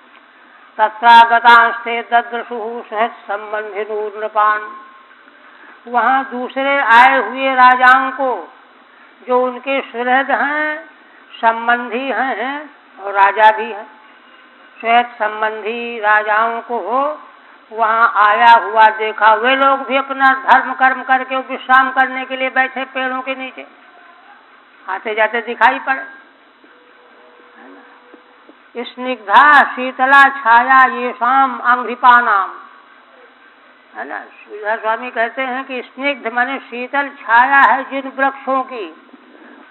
तत्रागतांस्ते ददृशुः सहज संबंधिनो नृपान्। वहाँ दूसरे आए हुए राजाओं को, जो उनके सुहृद हैं, संबंधी हैं और राजा भी हैं, सहज संबंधी राजाओं को वहाँ आया हुआ देखा। वे लोग भी अपना धर्म कर्म करके विश्राम करने के लिए बैठे पेड़ों के नीचे, आते जाते दिखाई पड़े। स्निग्धा शीतला छाया ये शाम अंघ्रिपानाम, है ना। श्रीधर स्वामी कहते हैं कि स्निग्ध माने शीतल छाया है जिन वृक्षों की,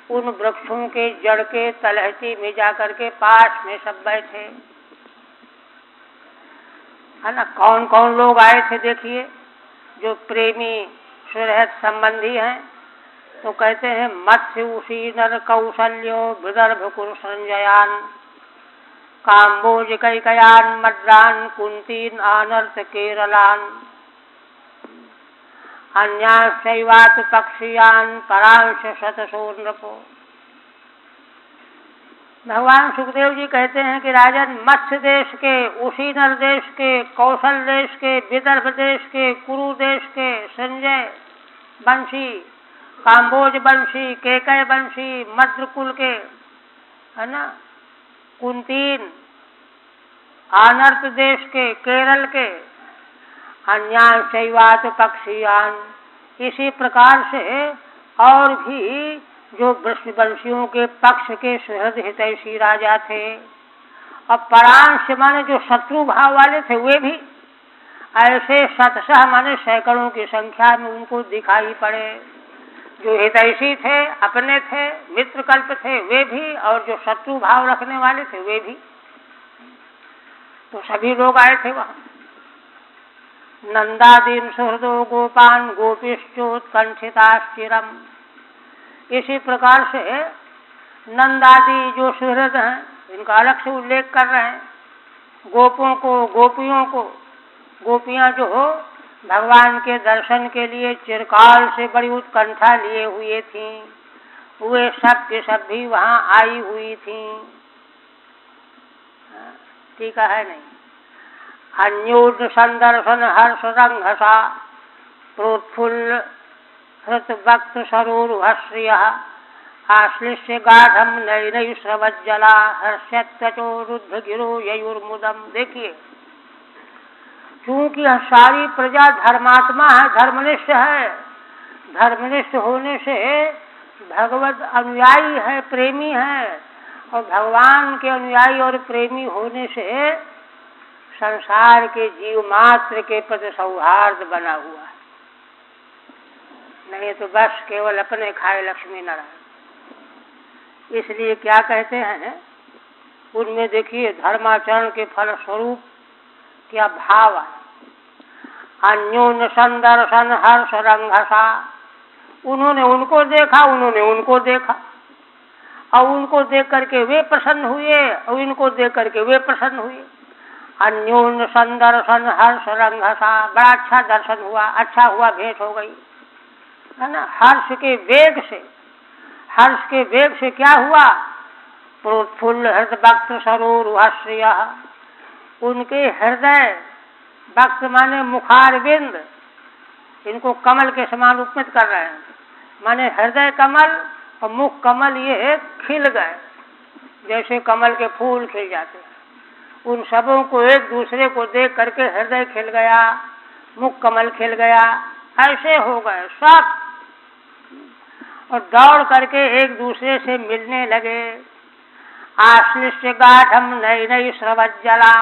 उन वृक्षों के जड़ के तलहटी में जाकर के पास में सब बैठे, है ना। कौन कौन लोग आए थे देखिए, जो प्रेमी सुहृद संबंधी हैं, तो कहते हैं मत्स्य उसी नर कौशल्यो विदर्भ कुरु संजयान काम्बोज कैकयान मद्रान कुंतीन आनर्त केरलान अन्याश्चैवात पक्षियान परांश शतशो नृपो। भगवान सुखदेव जी कहते हैं कि राजन मत्स्य देश के, उसी नर देश के, कौशल देश के, विदर्भ देश के, कुरु देश के संजय वंशी, काम्बोज वंशी, केकय वंशी, मद्रकुल के, है ना, कुंतीन, आनर्त देश के, केरल के, अन्यान शैवात पक्षियान, इसी प्रकार से और भी जो वृषवंशियों के पक्ष के सुहृद हितैषी राजा थे, और परांश माने जो शत्रु भाव वाले थे, वे भी ऐसे शतशः माने सैकड़ों की संख्या में उनको दिखाई पड़े। जो हितैषी थे, अपने थे, मित्र कल्प थे, वे भी, और जो शत्रु भाव रखने वाले थे वे भी, तो सभी लोग आए थे वहाँ। नंदादीन सुहृदो गोपान गोपीश्चोत्कंठिताश्चिरम। इसी प्रकार से नंदादि जो सुहृद हैं, इनका अलग से उल्लेख कर रहे हैं। गोपों को, गोपियों को, गोपियां जो भगवान के दर्शन के लिए चिरकाल से बड़ी उत्कंठा लिए हुए थीं, वे सब के सब भी वहाँ आई हुई थीं। टीका है नहीं। अन्योन संदर्शन हर्ष रंघसा प्रोत्फुल्ल हृत भक्त सरोरुहश्रिय आश्लिष्य गाढ़म नयनय स्रवज्जला हर्षत्यचो रुद्ध गिरो ययुर्मुदम। देखिए, क्योंकि सारी प्रजा धर्मात्मा है, धर्मनिष्ठ है, धर्मनिष्ठ होने से भगवत अनुयायी है, प्रेमी है, और भगवान के अनुयायी और प्रेमी होने से संसार के जीव मात्र के प्रति सौहार्द बना हुआ है, नहीं तो बस केवल अपने खाए लक्ष्मी नारायण। इसलिए क्या कहते हैं उनमें, देखिए धर्माचरण के फल स्वरूप क्या भाव है। अन्योन्य संदर्शन हर्ष रंघसा, उन्होंने उनको देखा, उन्होंने उनको देखा, और उनको देख करके वे प्रसन्न हुए, और इनको देख करके वे प्रसन्न हुए। अन्योन्य संदर्शन हर्ष रंघसा, बड़ा अच्छा दर्शन हुआ, अच्छा हुआ, भेंट हो गई, है ना। हर्ष के वेग से, हर्ष के वेग से क्या हुआ, प्रोत्फुल्ल हृदय भक्त सरोरुहश्रिय, उनके हृदय, भक्त माने मुखारविंद, इनको कमल के समान उपमित कर रहे हैं, माने हृदय कमल और मुख कमल ये खिल गए, जैसे कमल के फूल खिल जाते हैं। उन सबों को एक दूसरे को देख करके हृदय खिल गया, मुख कमल खिल गया, ऐसे हो गए सब। और दौड़ करके एक दूसरे से मिलने लगे। आश्लिष्य गाढ़म नई नई स्रवज्जला,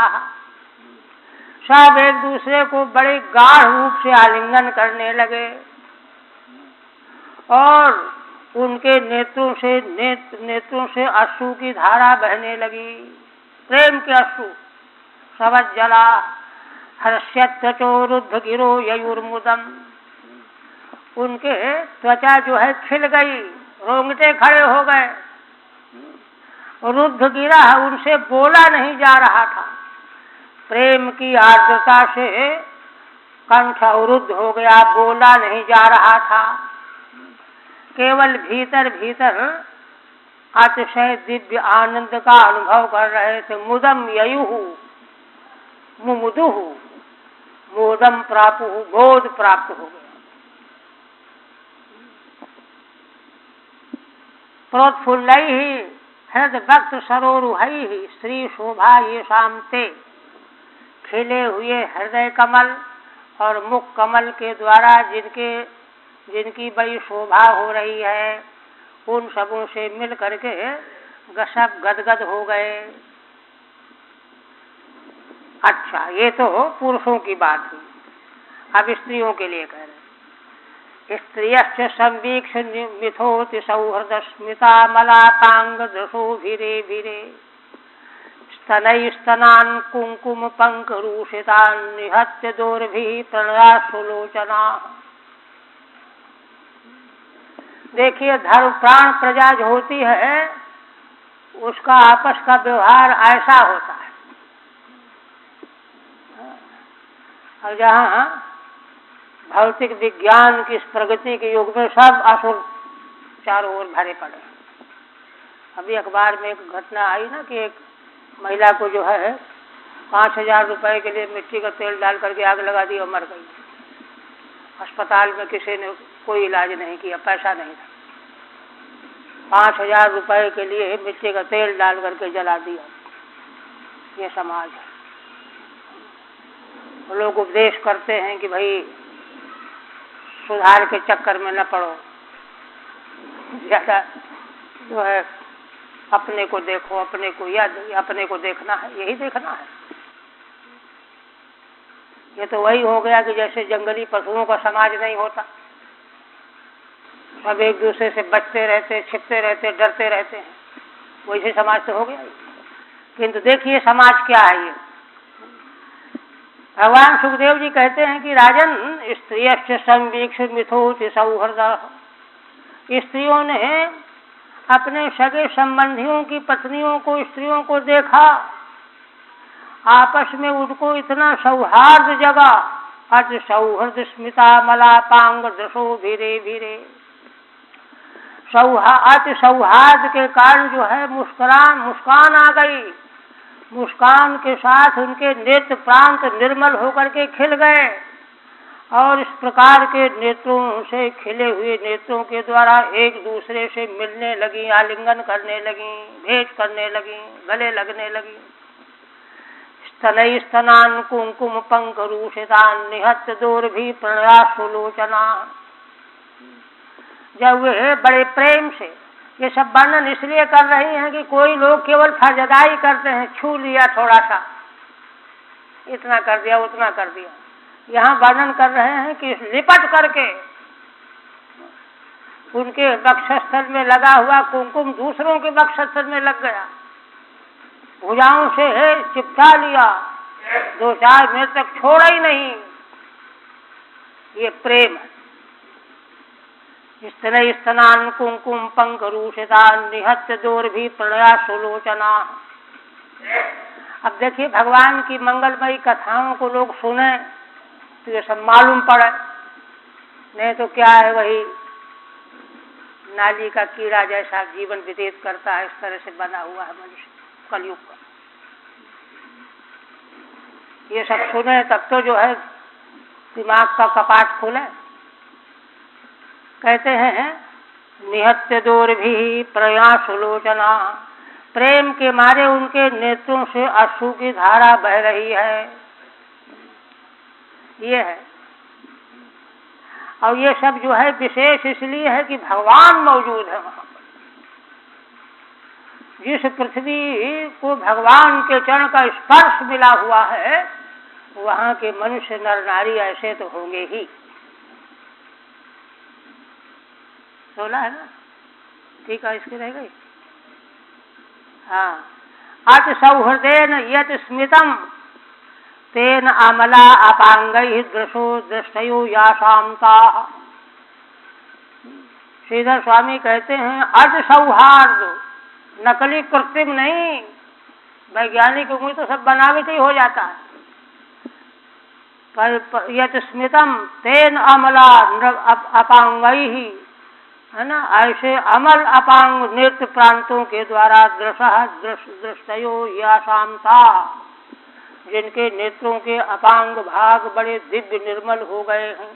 सब एक दूसरे को बड़े गाढ़ रूप से आलिंगन करने लगे और उनके नेत्रों से अश्रु की धारा बहने लगी, प्रेम के अश्रु। स्रवज्जला हर्ष्यत्वचो रुद्ध गिरो ययुर्मुदम, उनके त्वचा जो है खिल गई, रोंगटे खड़े हो गए। रुद्ध गिरा, उनसे बोला नहीं जा रहा था, प्रेम की आर्द्रता से कंठ अवरुद्ध हो गया, बोला नहीं जा रहा था। केवल भीतर भीतर अतिशय दिव्य आनंद का अनुभव कर रहे थे। मुदम ययुहु मुमुदुहु मोदम प्रापुहु, बोध प्राप्त हो गया। प्रोत्फुल्लैहि हृद भक्त सरोरुहैहि श्री शोभा ये शामते, खिले हुए हृदय कमल और मुख कमल के द्वारा जिनकी बड़ी शोभा हो रही है, उन सबों से मिल करके सब गदगद हो गए। अच्छा, ये तो पुरुषों की बात हुई। अब स्त्रियों के लिए कह रहे। स्त्रियश्च संवीक्ष मिथोति सौहृद स्मिता मलापांग दृशो भीरे भीरे, स्तनैः स्तनान् कुंकुम पंकरूषितान् निहत्य दोर्भिः प्रणयासुलोचना। देखिए, धर्म प्राण प्रजा जो होती है उसका आपस का व्यवहार ऐसा होता है। और जहाँ भौतिक विज्ञान की इस प्रगति के युग में सब असुर चारों ओर भरे पड़े। अभी अखबार में एक घटना आई ना कि एक महिला को जो है 5,000 रुपए के लिए मिट्टी का तेल डाल करके आग लगा दी और मर गई। अस्पताल में किसी ने कोई इलाज नहीं किया, पैसा नहीं था। 5,000 रुपए के लिए मिट्टी का तेल डाल करके जला दिया। ये समाज है। लोग उपदेश करते हैं कि भाई सुधार के चक्कर में न पड़ो, ज्यादा जो है अपने को देखो, अपने को याद, अपने को देखना है, यही देखना है। ये तो वही हो गया कि जैसे जंगली पशुओं का समाज नहीं होता, सब एक दूसरे से बचते रहते, छिपते रहते, डरते रहते हैं, वैसे समाज तो हो गया। किंतु देखिए समाज क्या है ये। भगवान सुखदेव जी कहते हैं कि राजन, स्त्रियश्च संवीक्ष मिथोति सौहृद, स्त्रियों ने अपने सगे संबंधियों की पत्नियों को, स्त्रियों को देखा, आपस में उनको इतना सौहार्द जगा। अति सौहृद स्मिता मलापांग दशो भीरे भीरे, अति सौहार्द के कारण जो है मुस्कान आ गई। मुस्कान के साथ उनके नेत्र प्रांत निर्मल होकर के खिल गए और इस प्रकार के नेत्रों से, खिले हुए नेत्रों के द्वारा एक दूसरे से मिलने लगी, आलिंगन करने लगी, भेंट करने लगी, गले लगने लगी। स्तनैः स्तनान् कुंकुम पंकरूषितान् निहत्य दोर्भिः प्रणयासुलोचना। जब वे बड़े प्रेम से, ये सब वर्णन इसलिए कर रही हैं कि कोई लोग केवल फर्जदाई करते हैं, छू लिया थोड़ा सा, इतना कर दिया, उतना कर दिया। यहाँ वर्णन कर रहे हैं कि लिपट करके उनके वक्षस्थल में लगा हुआ कुमकुम दूसरों के वक्षस्थल में लग गया, भुजाओं से चिपका लिया, 2-4 मिनट तक छोड़ा ही नहीं। ये प्रेम है। स्तनैः स्तनान् कुंकुम पंकरूषितान् निहत्य दोर्भिः प्रणयासुलोचना। अब देखिए, भगवान की मंगलमयी कथाओं को लोग सुने तो ये सब मालूम पड़े, नहीं तो क्या है, वही नाली का कीड़ा जैसा जीवन व्यतीत करता है, इस तरह से बना हुआ है मनुष्य कलयुग का। ये सब सुने तब तो जो है दिमाग का कपाट खुले। कहते हैं निहत्य दोर्भिः प्रणयासुलोचना, प्रेम के मारे उनके नेत्रों से अश्रु की धारा बह रही है। ये है। और ये सब जो है विशेष इसलिए है कि भगवान मौजूद है वहाँ पर। जिस पृथ्वी को भगवान के चरण का स्पर्श मिला हुआ है, वहाँ के मनुष्य नर नारी ऐसे तो होंगे ही। सोना है ना, ठीक है, इसकी रह गई। हाँ, अत सौहृदेन यत स्मितम तेन अमला अपांगैः दृशो दृष्टयो यासामता। श्रीधर स्वामी कहते हैं अज सौहार्द, नकली कृत्रिम नहीं, वैज्ञानिक उंगली तो सब बनावटी हो जाता है। पर यत स्मितम तेन अमला अपांगैः, है ना, ऐसे अमल अपांग नेत्र प्रांतों के द्वारा दृष्टयो यासामता, जिनके नेत्रों के अपांग भाग बड़े दिव्य निर्मल हो गए हैं।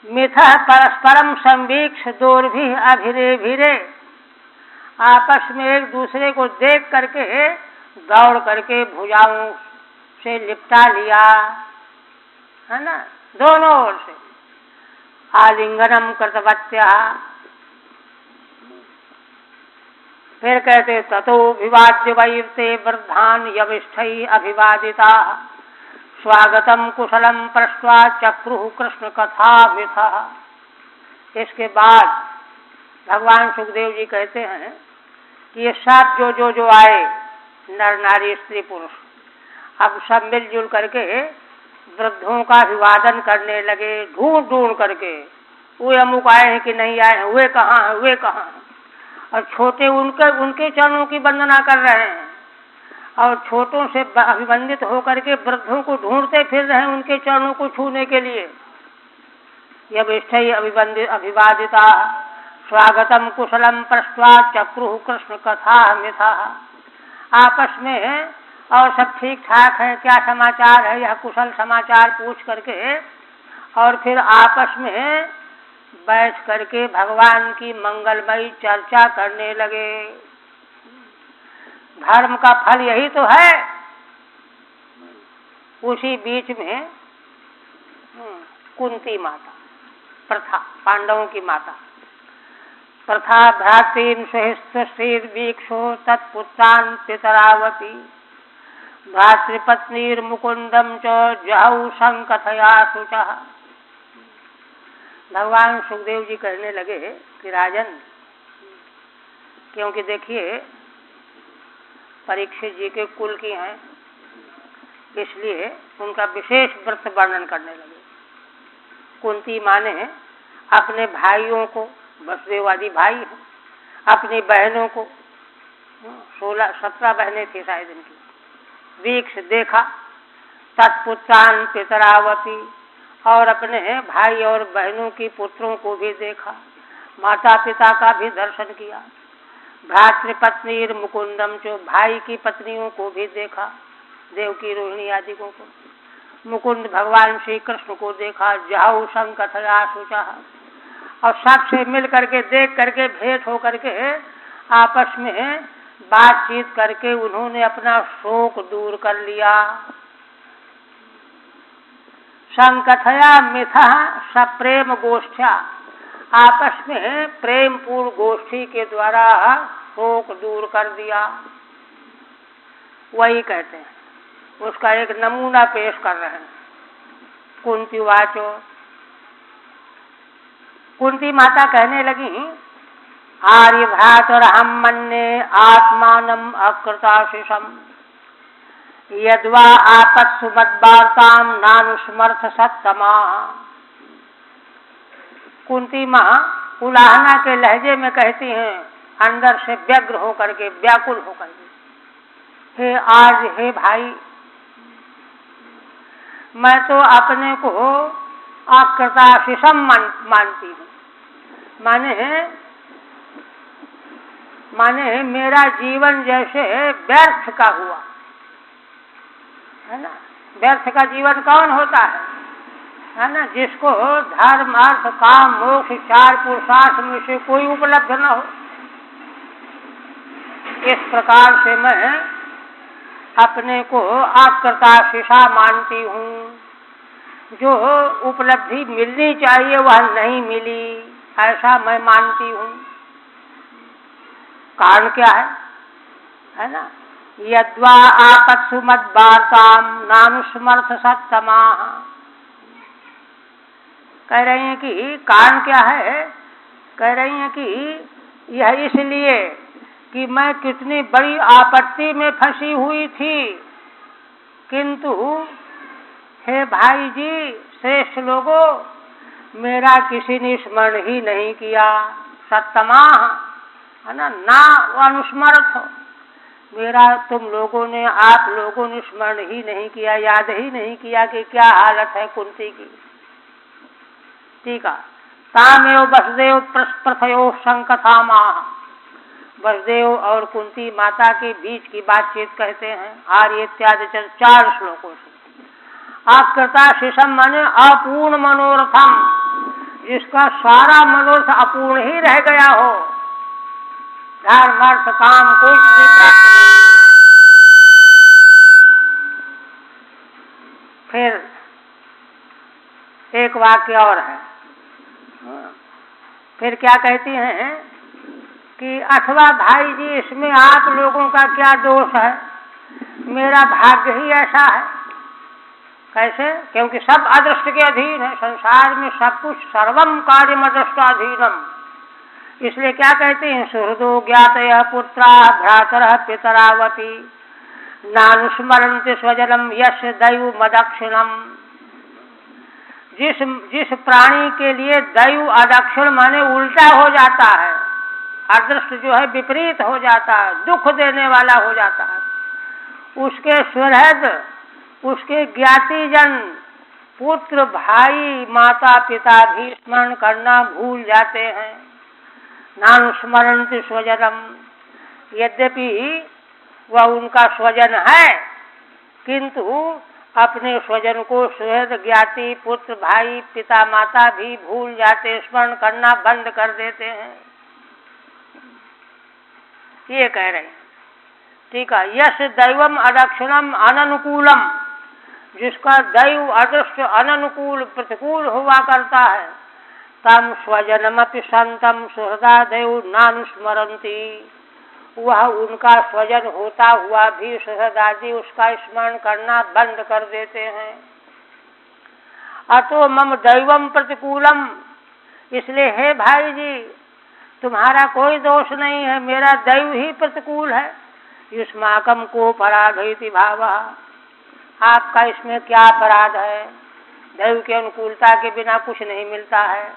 मिथः परस्परम संवीक्ष दोर्भि अभिरे भिरे, आपस में एक दूसरे को देख करके दौड़ करके भुजाओं से लिपटा लिया, है ना, दोनों ओर से आलिंगनम कृतवत्या। फिर कहते ततो विवाद्य वैर्ते वृद्धान यविष्ठै अभिवादिता स्वागतम कुशलम पृष्ट्वा चक्रुः कृष्ण कथा मिथा। इसके बाद भगवान सुखदेव जी कहते हैं कि ये सब जो आए, नर नारी स्त्री पुरुष, अब सब मिलजुल करके वृद्धों का अभिवादन करने लगे, ढूंढ ढूंढ करके, वे अमुक आए हैं कि नहीं आए हैं, वे कहाँ हैं, वे कहाँ हैं। और छोटे उनके चरणों की वंदना कर रहे हैं, और छोटों से अभिवंदित होकर के वृद्धों को ढूंढते फिर रहे हैं उनके चरणों को छूने के लिए। यविष्ठै अभिवादिता स्वागतम कुशलम पृष्ट्वा चक्रुः कृष्ण कथा मिथा। आपस में और सब ठीक ठाक है, क्या समाचार है, यह कुशल समाचार पूछ करके और फिर आपस में बैठ करके भगवान की मंगलमयी चर्चा करने लगे। धर्म का फल यही तो है। उसी बीच में कुंती माता, प्रथा, पांडवों की माता, प्रथा भ्रातृन सहिष्ठीर्वीक्षो तत्पुत्रान् पितरावती भ्रातृपत्नीर्मुकुंदम च जहौ संकथया शुचः। भगवान सुखदेव जी कहने लगे कि राजन, क्योंकि देखिए परीक्षित जी के कुल की हैं, इसलिए उनका विशेष व्रत वर्णन करने लगे। कुंती माने अपने भाइयों को, वसुदेवादी भाई हैं, अपनी बहनों को, 16-17 बहनें थी शायद इनकी, वीक्ष देखा, तत्पुत्रान् पितरावती, और अपने भाई और बहनों की पुत्रों को भी देखा, माता पिता का भी दर्शन किया। भ्रातृपत्नीर मुकुंदम, जो भाई की पत्नियों को भी देखा, देवकी रोहिणी आदि को। मुकुंद भगवान श्री कृष्ण को देखा, जहौ संकथया शुचः, और सबसे मिल करके देख करके भेंट हो करके आपस में बातचीत करके उन्होंने अपना शोक दूर कर लिया। संकथया मिथा सप्रेम गोष्ठ्या, आपस में प्रेम पूर्ण गोष्ठी के द्वारा शोक दूर कर दिया। वही कहते हैं, उसका एक नमूना पेश कर रहे हैं। कुंती वाचो, कुंती माता कहने लगी, आर्यभ्रातरहं मन्ये आत्मानम् अकृताशिषम् यद्वा आपत्सु मद्वार्तां नानुस्मर्थ सत्तमा। कुंती माँ उलाहना के लहजे में कहती हैं, अंदर से व्यग्र होकर के, व्याकुल होकर के, हे आज, हे भाई, मैं तो अपने को अकृताशिषम मानती हूँ। माने मेरा जीवन जैसे व्यर्थ का हुआ है ना। व्यर्थ का जीवन कौन होता है ना, जिसको धर्म अर्थ काम मोक्ष 4 पुरुषार्थ में से कोई उपलब्ध न हो। इस प्रकार से मैं अपने को अकृताशिषा मानती हूँ। जो उपलब्धि मिलनी चाहिए वह नहीं मिली, ऐसा मैं मानती हूँ। कारण क्या है ना? यद्वा आपत्सु मद्वार्ताम नानुस्मर्थ सत्तमा। कह रही हैं कि कारण क्या है? कह रही हैं कि यह इसलिए कि मैं कितनी बड़ी आपत्ति में फंसी हुई थी, किंतु हे भाई जी, श्रेष्ठ लोगों, मेरा किसी ने स्मरण ही नहीं किया। सत्तमा है ना अनुस्मरत हो, मेरा तुम लोगों ने, आप लोगों ने स्मरण ही नहीं किया, याद ही नहीं किया कि क्या हालत है कुंती की। ठीक है। तामेव वसुदेव प्रथयो संकथामा। वसुदेव और कुंती माता के बीच की बातचीत कहते हैं आर्य इत्यादि 4 श्लोकों से। आकृता शिशम माने अपूर्ण मनोरथम, जिसका सारा मनोरथ अपूर्ण ही रह गया हो, धर्म अर्थ काम कोई नहीं प्राप्त नहीं। फिर एक वाक्य और है, फिर क्या कहती हैं कि अथवा भाई जी, इसमें आप लोगों का क्या दोष है, मेरा भाग्य ही ऐसा है। कैसे? क्योंकि सब अदृष्ट के अधीन है, संसार में सब कुछ सर्वम कार्यम अदृष्टाधीनम। इसलिए क्या कहते हैं, सुहृदो ज्ञातयः पुत्रा भ्रातरः पितरावपि नानुस्मरन्ति स्वजनम यस्य दैव मदक्षिणम। जिस प्राणी के लिए दैव अदक्षिण माने उल्टा हो जाता है, अदृष्ट जो है विपरीत हो जाता है, दुख देने वाला हो जाता है, उसके सुहृद, उसके ज्ञातिजन, पुत्र भाई माता पिता भी स्मरण करना भूल जाते हैं। नानुस्मरन्ति स्वजनम, यद्यपि वह उनका स्वजन है, किंतु अपने स्वजन को सुहृद ज्ञाति पुत्र भाई पिता माता भी भूल जाते, स्मरण करना बंद कर देते हैं। ये कह रहे हैं। ठीक है। यश दैवम अदक्षिणम अननुकूलम, जिसका दैव अदृष्ट अननुकूल प्रतिकूल हुआ करता है, तम स्वजनमपि संतम सुहृदा दैव नानुस्मरन्ति, वह उनका स्वजन होता हुआ भी सुहृद आदि उसका स्मरण करना बंद कर देते हैं। अतो मम दैवम प्रतिकूलम, इसलिए हे भाई जी, तुम्हारा कोई दोष नहीं है, मेरा दैव ही प्रतिकूल है। युष्माकम को पराधयति भावः, आपका इसमें क्या अपराध है? दैव की अनुकूलता के बिना कुछ नहीं मिलता है।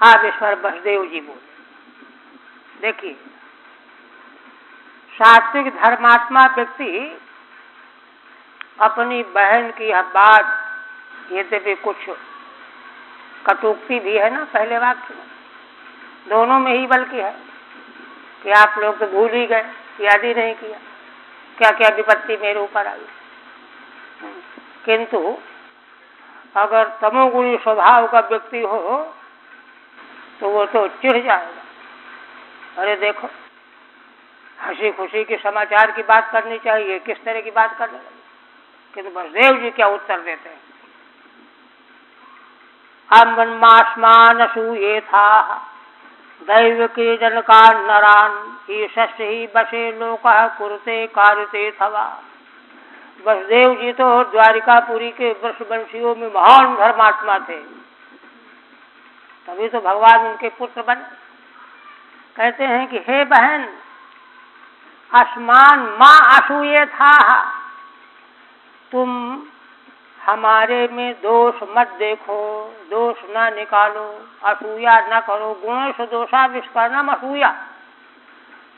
आप इस पर वसुदेव जी बोले। देखिए, सात्विक धर्मात्मा व्यक्ति अपनी बहन की यह बात, यद्यपि कुछ कटुक्ति भी है ना पहले वाक्य में, दोनों में ही बल्कि है कि आप लोग तो भूल ही गए, याद ही नहीं किया, क्या क्या विपत्ति मेरे ऊपर आई। किंतु अगर तमोगुणी स्वभाव का व्यक्ति हो तो वो तो चिढ़ जाएगा। अरे देखो, हंसी खुशी के समाचार की बात करनी चाहिए, किस तरह की बात करने लगे। किंतु वसुदेव जी क्या उत्तर देते हैं, अम्बन्मास्मान सूये था दैव के जनकान नरान ईशस्य ही बसे लोकः कुरुते कार्यते थवा। वसुदेव जी तो द्वारिकापुरी के वृषवंशियों में महान धर्मात्मा थे, तभी तो भगवान उनके पुत्र बने। कहते हैं कि हे बहन, अस्मान माँ असूये था, तुम हमारे में दोष मत देखो, दोष न निकालो, असूया न करो। गुणेश दोषाविष्करणम असूया,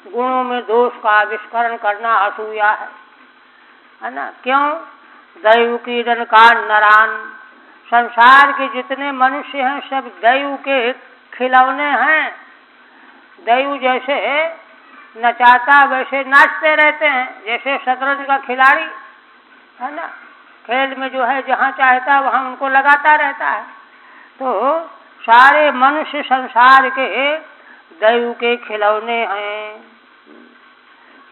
गुणों में दोष का आविष्करण करना असूया है ना। क्यों? दैव की जनकान नरान, संसार के जितने मनुष्य हैं सब दैव के खिलौने हैं। दैव जैसे नचाता वैसे नाचते रहते हैं, जैसे शतरंज का खिलाड़ी है ना, खेल में जो है जहाँ चाहता है वहाँ उनको लगाता रहता है। तो सारे मनुष्य संसार के दैव के खिलौने हैं।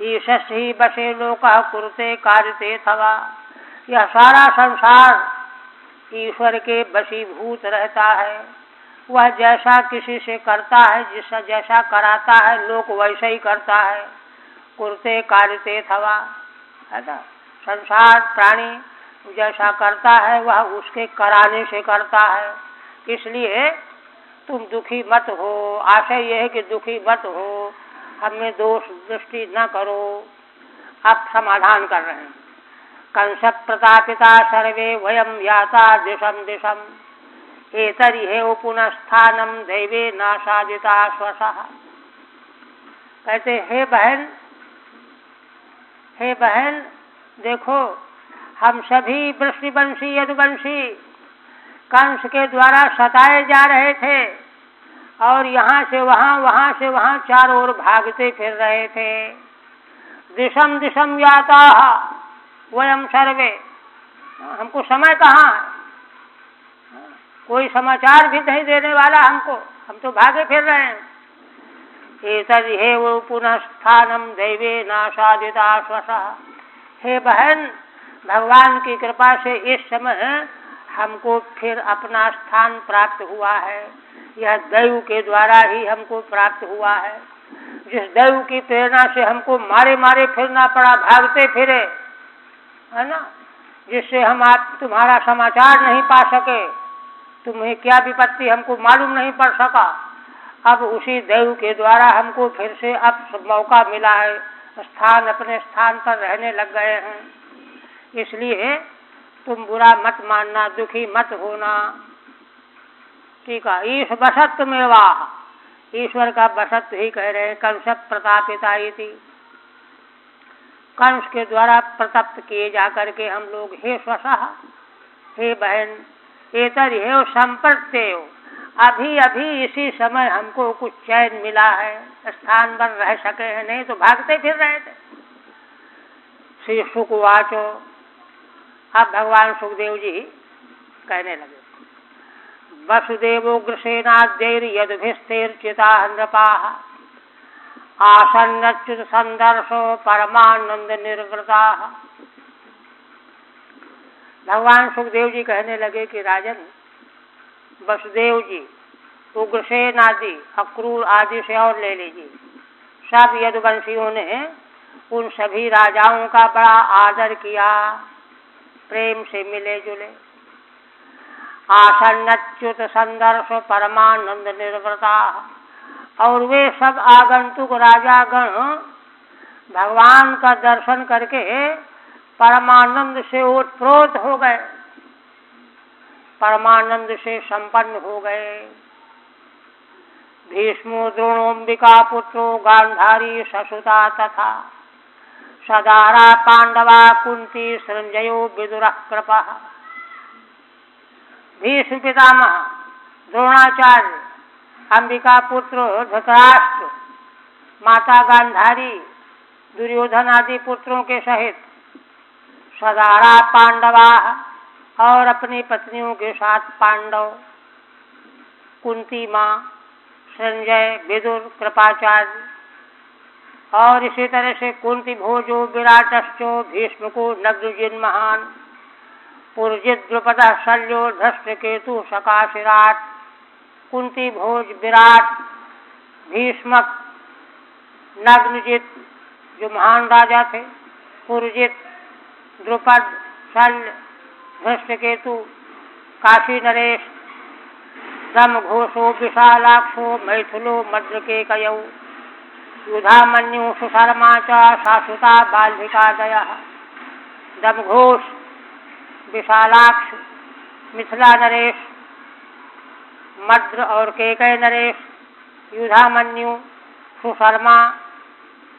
ईशस् ही बसे लोका कुरुते कार्यते थवा, यह सारा संसार ईश्वर के वशीभूत रहता है। वह जैसा किसी से करता है, जिससे जैसा कराता है लोग वैसे ही करता है। कुरते कार्यते थवा, है ना। संसार प्राणी जैसा करता है वह उसके कराने से करता है। इसलिए तुम दुखी मत हो। आशय यह है कि दुखी मत हो, हमें दोष दृष्टि न करो। आप समाधान कर रहे हैं। कंस प्रतापिता सर्वे वयम याता दिशम दिशम एतरिहेव पुनस्थानम दैवे नाशादिता स्वसः। कहते हे बहन देखो, हम सभी वृषिवंशी यदुवंशी कंस के द्वारा सताए जा रहे थे और यहाँ से वहाँ, वहाँ से वहाँ चारों ओर भागते फिर रहे थे। दिशम दिशम याता वयम सर्वे, हमको समय कहाँ है, कोई समाचार भी नहीं देने वाला हमको, हम तो भागे फिर रहे हैं। एतद्हेव पुनस्थानम दैवे नाशादिता स्वसः। हे बहन, भगवान की कृपा से इस समय हमको फिर अपना स्थान प्राप्त हुआ है। यह दैव के द्वारा ही हमको प्राप्त हुआ है। जिस दैव की प्रेरणा से हमको मारे मारे फिरना पड़ा, भागते फिरे, है ना, जिससे हम आप तुम्हारा समाचार नहीं पा सके, तुम्हें क्या विपत्ति हमको मालूम नहीं पड़ सका। अब उसी दैव के द्वारा हमको फिर से अब मौका मिला है, स्थान अपने स्थान पर रहने लग गए हैं। इसलिए तुम बुरा मत मानना, दुखी मत होना। ठीक है। ईश वसत्व में वाह, ईश्वर का वसत्व ही कह रहे हैं। कंस प्रतापिता इति, कंस के द्वारा प्रतप्त किए जाकर के हम लोग, हे स्वसः, हे बहन, एतद्हेव संप्रत्येव, अभी अभी इसी समय हमको कुछ चैन मिला है, स्थान पर रह सके हैं, नहीं तो भागते फिर रहे थे। श्री शुकवाचो, अब भगवान सुखदेव जी कहने लगे, वसुदेवोग्रसेनाद्यैर्यदुभिस्तेर्चिता नृपाः आसन्नच्युत संदर्शो परमानंद निर्वृता। भगवान सुखदेव जी कहने लगे कि राजन, वसुदेव जी, उग्रसेन आदि, अक्रूर आदि से और ले लीजिए, सब यदुवंशियों ने उन सभी राजाओं का बड़ा आदर किया, प्रेम से मिले जुले। आसन्नच्युत संदर्श परमानंद निर्वृता, और वे सब आगंतुक राजागण भगवान का दर्शन करके परमानंद से ओतप्रोत हो गए, परमानंद से संपन्न हो गए। भीष्मो द्रोणोम्बिका पुत्रो गांधारी ससुता तथा सदारा पांडवा कुंती संजयो विदुरः कृपः। भीष्म पितामह, द्रोणाचार्य, अंबिका पुत्र धृतराष्ट्र, माता गांधारी, दुर्योधन आदि पुत्रों के सहित सदारा पांडवा, और अपनी पत्नियों के साथ पांडव, कुंती माँ, संजय, विदुर, कृपाचार्य, और इसी तरह से कुंती भोजो विराटश्चो भीष्म को नग्नजिन महान पुरजित द्रुपद शल्यो धृष्टकेतु सकाशिराट। कुंती भोज, विराट, भीष्मक, नग्नजित जो महान राजा थे, पुरजित, द्रुपद, शल्य, धृष्टकेतु, काशी नरेश, दमघोषो विशालाक्षो मैथिलो मद्रकेकयौ युधामन्यु सुशर्मा च शाश्वता बाल्धिकादयः। दमघोष, विशालाक्ष, मिथिला नरेश, मद्र और केकय नरेश, युधामन्यु, सुशर्मा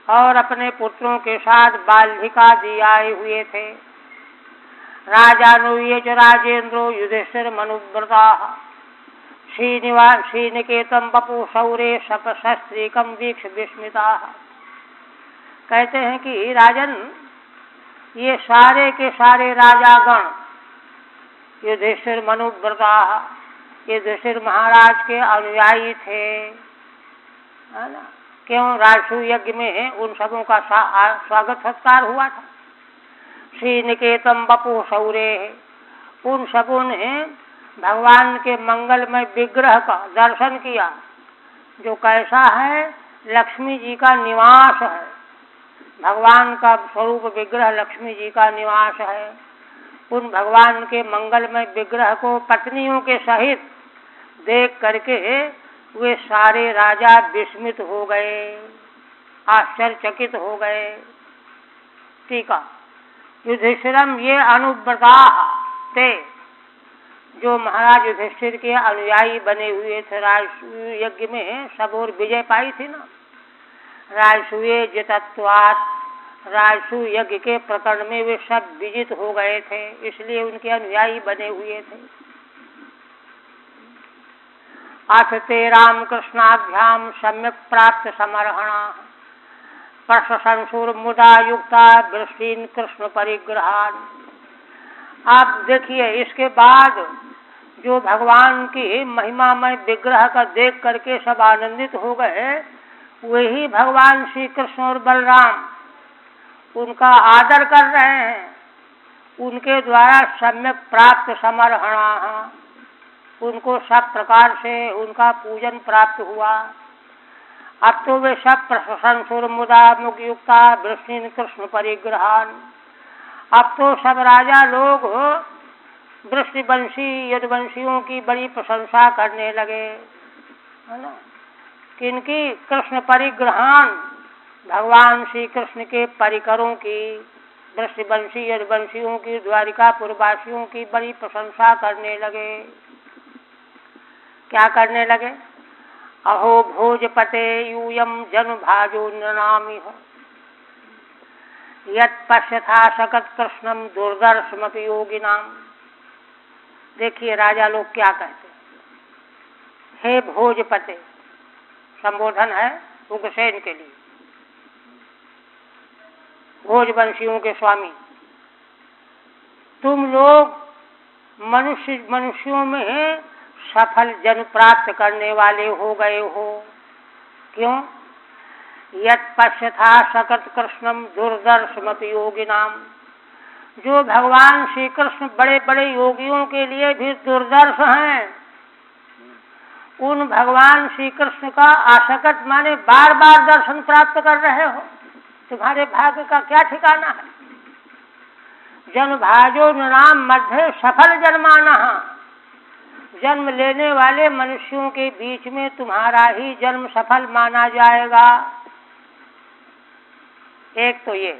और अपने पुत्रों के साथ बाल्धिका दी आए हुए थे। राजानुये च राजेन्द्रो युधिष्ठिर मनुव्रताः श्रीनिकेतम बपु शौर्य शस्त्रीकम दीक्ष विस्मिता। कहते हैं कि राजन, ये सारे के सारे राजागण युधिष्ठिर मनुव्रता, युधिष्ठिर महाराज के अनुयायी थे, है ना। क्यों? राजसूय यज्ञ में उन सबों का स्वागत सत्कार हुआ था। श्री निकेतम बपू सौरे, उन सबों ने भगवान के मंगलमय विग्रह का दर्शन किया, जो कैसा है, लक्ष्मी जी का निवास है। भगवान का स्वरूप विग्रह लक्ष्मी जी का निवास है। उन भगवान के मंगलमय विग्रह को पत्नियों के सहित देख करके वे सारे राजा विस्मित हो गए, आश्चर्यचकित हो गए। टीका, युधिष्ठिरम ये अनुव्रता थे, जो महाराज युधिष्ठिर के अनुयायी बने हुए थे। राजसूय यज्ञ में सब और विजय पाई थी ना। राजसूय जितत्वात्, राजसूय यज्ञ के प्रकरण में वे सब विजित हो गए थे, इसलिए उनके अनुयायी बने हुए थे। अथ ते रामकृष्णाभ्याम सम्यक प्राप्त समर्हणा प्रशंसुर मुदा युक्ता वृष्टिन कृष्ण परिग्रहान। आप देखिए, इसके बाद जो भगवान की महिमामय विग्रह का देख करके सब आनंदित हो गए, वही भगवान श्री कृष्ण और बलराम उनका आदर कर रहे हैं। उनके द्वारा सम्यक प्राप्त समर्हणा, उनको सब प्रकार से उनका पूजन प्राप्त हुआ। अब तो वे सब प्रशंसुर मुदा मुखयुक्ता वृष्टिन कृष्ण परिग्रहान, अब तो सब राजा लोग वृष्टिवंशी यदुवंशियों की बड़ी प्रशंसा करने लगे, है ना। किनकी? कृष्ण परिग्रहान, भगवान श्री कृष्ण के परिकरों की, वृष्टिवंशी यदुवंशियों की, द्वारिकापुरवासियों की बड़ी प्रशंसा करने लगे। क्या करने लगे? अहो भोजपते यूयम जन भाजो नृणामिह यत् पश्यथा सकत कृष्णम दुर्दर्शमपि योगिनाम। देखिए राजा लोग क्या कहते हैं। हे भोजपते, संबोधन है उग्रसेन के लिए, भोजवंशियों के स्वामी, तुम लोग मनुष्यों में सफल जन प्राप्त करने वाले हो गए हो। क्यों? यत् पश्यथा सकत कृष्णम दुर्दर्शमपि योगिनाम, जो भगवान श्री कृष्ण बड़े बड़े योगियों के लिए भी दुर्दर्श हैं, उन भगवान श्री कृष्ण का आसकत माने बार बार दर्शन प्राप्त कर रहे हो, तुम्हारे भाग्य का क्या ठिकाना है। जन भाजो नृणाम मध्य सफल जन्माना, जन्म लेने वाले मनुष्यों के बीच में तुम्हारा ही जन्म सफल माना जाएगा। एक तो ये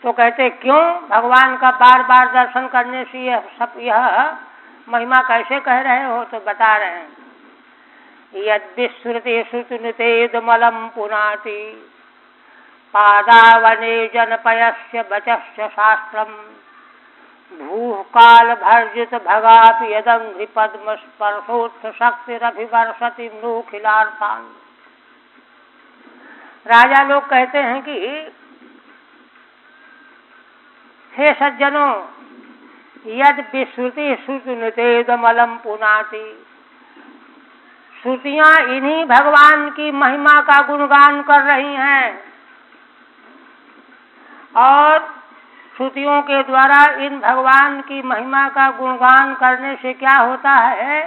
तो कहते क्यों भगवान का बार बार दर्शन करने से यह महिमा कैसे कह रहे हो? तो बता रहे हैं, यद्विश्रुति श्रुतिनुतेदमलम पुनाति पादावने जनपयस्य बचस्य शास्त्रम भूः काल भर्जित भगापि यदंघ्रि पद्म स्पर्शोत्थ शक्तिरभिवर्षति नोखिलार्थान। राजा लोग कहते हैं कि हे सज्जनों, यद विश्रुति श्रुतिनुतेदमलम पुनाति, श्रुतियां इन्हीं भगवान की महिमा का गुणगान कर रही हैं, और श्रुतियों के द्वारा इन भगवान की महिमा का गुणगान करने से क्या होता है?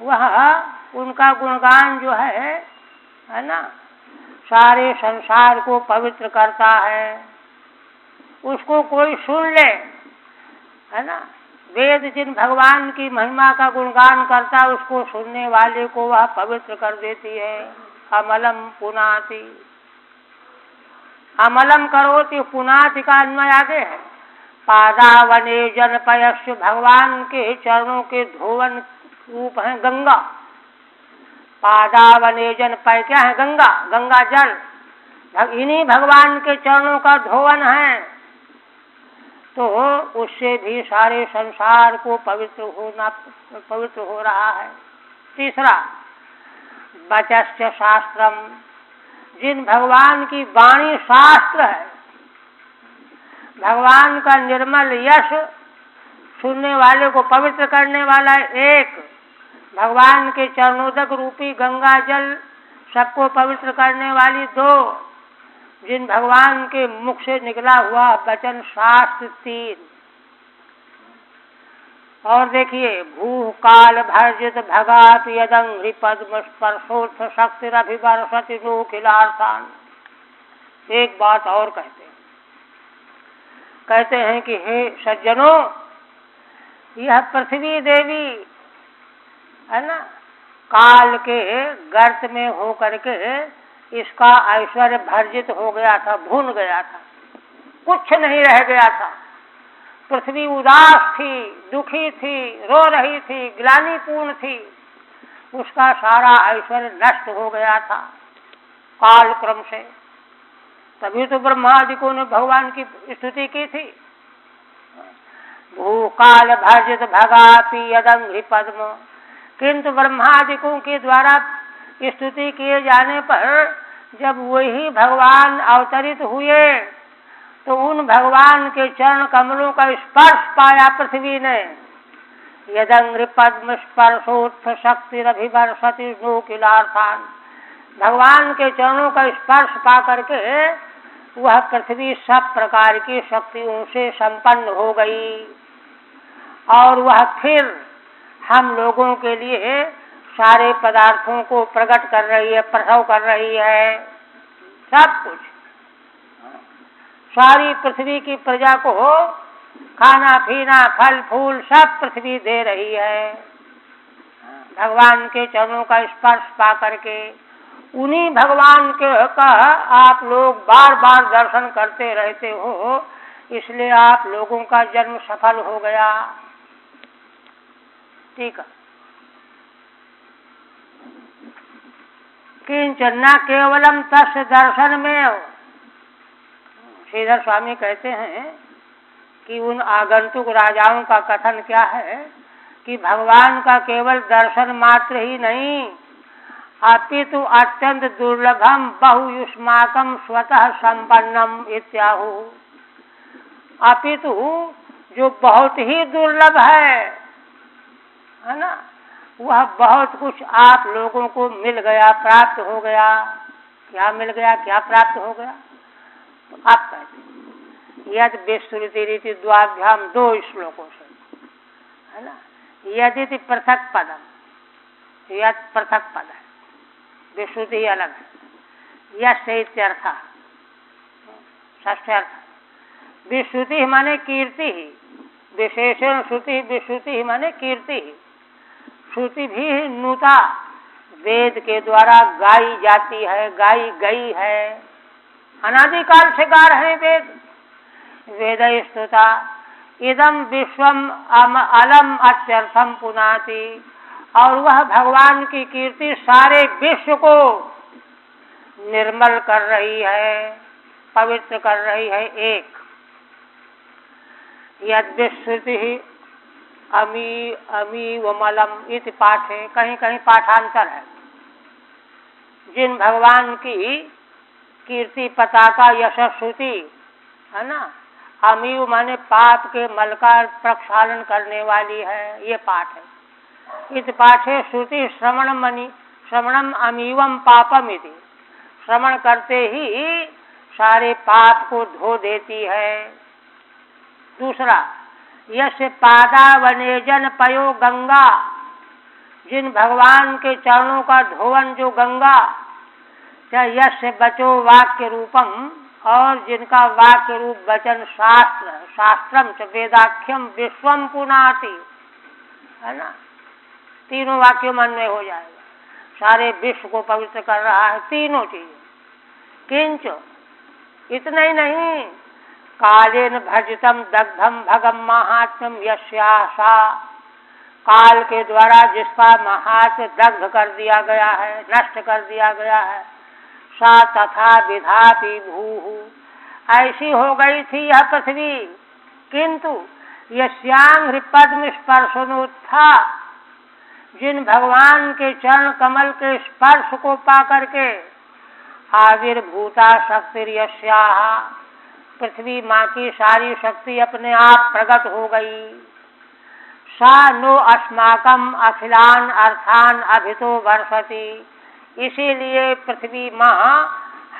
वह उनका गुणगान जो है ना, सारे संसार को पवित्र करता है। उसको कोई सुन ले, है ना, वेद जिन भगवान की महिमा का गुणगान करता, उसको सुनने वाले को वह पवित्र कर देती है। अमलम पुनाति, अमलम करोति, पुनाति का अन्वय आगे है। पादावने जनपयस्य, भगवान के चरणों के धोवन रूप है गंगा। पादावने जनपय क्या है? गंगा, गंगा जल, इन्हीं भगवान के चरणों का धोवन है, तो उससे भी सारे संसार को पवित्र हो रहा है। तीसरा, वचस्य शास्त्रम, जिन भगवान की वाणी शास्त्र है, भगवान का निर्मल यश सुनने वाले को पवित्र करने वाला एक, भगवान के चरणोदक रूपी गंगा जल सबको पवित्र करने वाली दो, जिन भगवान के मुख से निकला हुआ वचन शास्त्र 3। और देखिए, भू काल भर्जित भगात यदंघ्रि पद्म स्पर्शोत्थ शक्तिरभिवर्षति लोकिलार्थान। एक बात और कहते हैं कि हे सज्जनों, यह पृथ्वी देवी है ना, काल के गर्त में हो करके इसका ऐश्वर्य भर्जित हो गया था, भून गया था, कुछ नहीं रह गया था। पृथ्वी उदास थी, दुखी थी, रो रही थी, ग्लानिपूर्ण थी, उसका सारा ऐश्वर्य नष्ट हो गया था काल क्रम से। तभी तो ब्रह्मादिकों ने भगवान की स्तुति की थी। भूकाल भर्जित भगापि यदंघ्रि पद्म। किंतु ब्रह्मादिकों के द्वारा स्तुति किए जाने पर जब वही भगवान अवतरित हुए तो उन भगवान के चरण कमलों का स्पर्श पाया पृथ्वी ने। यदंघ्रि पद्म स्पर्शोत्थ शक्तिरभिवर्षति लोकिलार्थान। भगवान के चरणों का स्पर्श पा करके वह पृथ्वी सब प्रकार की शक्तियों से संपन्न हो गई और वह फिर हम लोगों के लिए सारे पदार्थों को प्रकट कर रही है, प्रसव कर रही है। सब कुछ, सारी पृथ्वी की प्रजा को खाना पीना फल फूल सब पृथ्वी दे रही है भगवान के चरणों का स्पर्श पा करके। उन्हीं भगवान के का आप लोग बार बार दर्शन करते रहते हो, इसलिए आप लोगों का जन्म सफल हो गया। ठीक है। किंच न केवलम तस्य दर्शन में। श्रीधर स्वामी कहते हैं कि उन आगंतुक राजाओं का कथन क्या है कि भगवान का केवल दर्शन मात्र ही नहीं, अपितु अत्यंत दुर्लभम बहुयुष्माकम स्वतः संपन्नम इत्याहु। अपितु जो बहुत ही दुर्लभ है ना, वह बहुत कुछ आप लोगों को मिल गया, प्राप्त हो गया। क्या मिल गया, क्या प्राप्त हो गया? तो आप कहते यद विस्तृति रीति द्वाभ्याम 2 श्लोकों से है ना। यदि पृथक पदम, यद पृथक पद है, विश्रुति अलग है। यश इत्यर्थ, षष्ठ अर्थ। विश्रुति माने कीर्ति ही, विशेषण श्रुति विश्रुति माने कीर्ति ही। श्रुति भी नूता, वेद के द्वारा गाई जाती है, गाई गई है, अनादिकाल से गा रहे वेद। वेद स्तुता इदम विश्वम अलम अत्यर्थम पुनाति। और वह भगवान की कीर्ति सारे विश्व को निर्मल कर रही है, पवित्र कर रही है। एक यद विश्रुति अमी अमी वमलम इति पाठ है, कहीं कहीं पाठांतर है। जिन भगवान की कीर्ति पताका यशस्रुति है ना, अमीव माने पाप के मल का प्रक्षालन करने वाली है, ये पाठ है। इति पाठे श्रुति श्रवणम अमीवम पापम इति। श्रवण करते ही सारे पाप को धो देती है। दूसरा यश पादावनेजन पयो गंगा। जिन भगवान के चरणों का धोवन जो गंगा, क्या यश बचो वाक्य रूपम, और जिनका वाक्य रूप वचन शास्त्र, शास्त्रम च वेदाख्यम विश्वम पुनाति है ना। तीनों वाक्यों में अन्वय हो जाएगा, सारे विश्व को पवित्र कर रहा है, तीनों चीजें। किंच इतना ही नहीं, कालेन भजितम दग्धम भगम महात्म्यम यस्यासा। काल के द्वारा जिसका महात्म्य दग्ध कर दिया गया है, नष्ट कर दिया गया है, सा तथा विधापि भूहु। ऐसी हो गई थी यह पृथ्वी, किंतु यस्यांघ्रि पद्म स्पर्शनोत्था। जिन भगवान के चरण कमल के स्पर्श को पा करके आविर्भूता शक्ति यस्याः, पृथ्वी माँ की सारी शक्ति अपने आप प्रकट हो गई। सा नो अस्माकम अखिलान अर्थान अभितो वर्षति। इसीलिए पृथ्वी माँ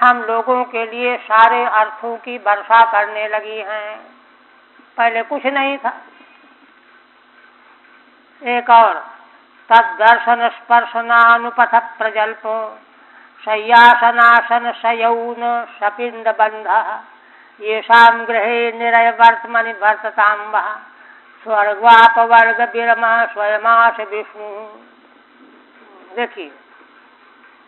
हम लोगों के लिए सारे अर्थों की वर्षा करने लगी हैं। पहले कुछ नहीं था। एक और तद्दर्शन स्पर्शनानुपथ प्रजल्प शय्यासनासन सयौन सपिंड बंध येषां गृहे निरय वर्तमनि वर्ततां वः स्वर्गापवर्ग विरमा स्वयमाश विष्णु। देखिए,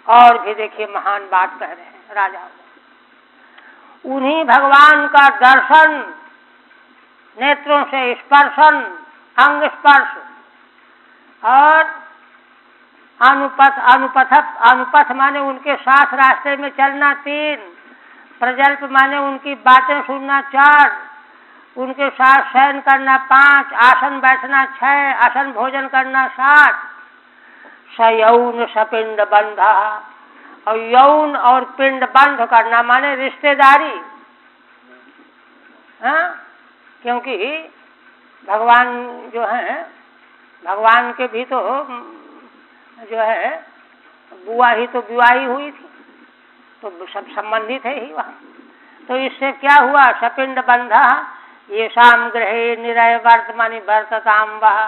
और भी देखिए, महान बात कह रहे हैं राजा। उन्हीं भगवान का दर्शन, नेत्रों से स्पर्शन, अंग स्पर्श, और अनुपथ माने उनके साथ रास्ते में चलना 3, प्रजल्प माने उनकी बातें सुनना 4, उनके साथ शयन करना 5, आसन बैठना 6, आसन भोजन करना 7, सयौन सपिंड बंधा, और यौन और पिंड बंध करना माने रिश्तेदारी। हाँ, क्योंकि भगवान जो है, भगवान के भी तो जो है बुआ ही तो विवाही हुई थी, तो सब संबंधित है ही वहाँ। तो इससे क्या हुआ? सपिंड बंधा ये शाम ग्रहे निरय वर्तमानी वर्तताम वह।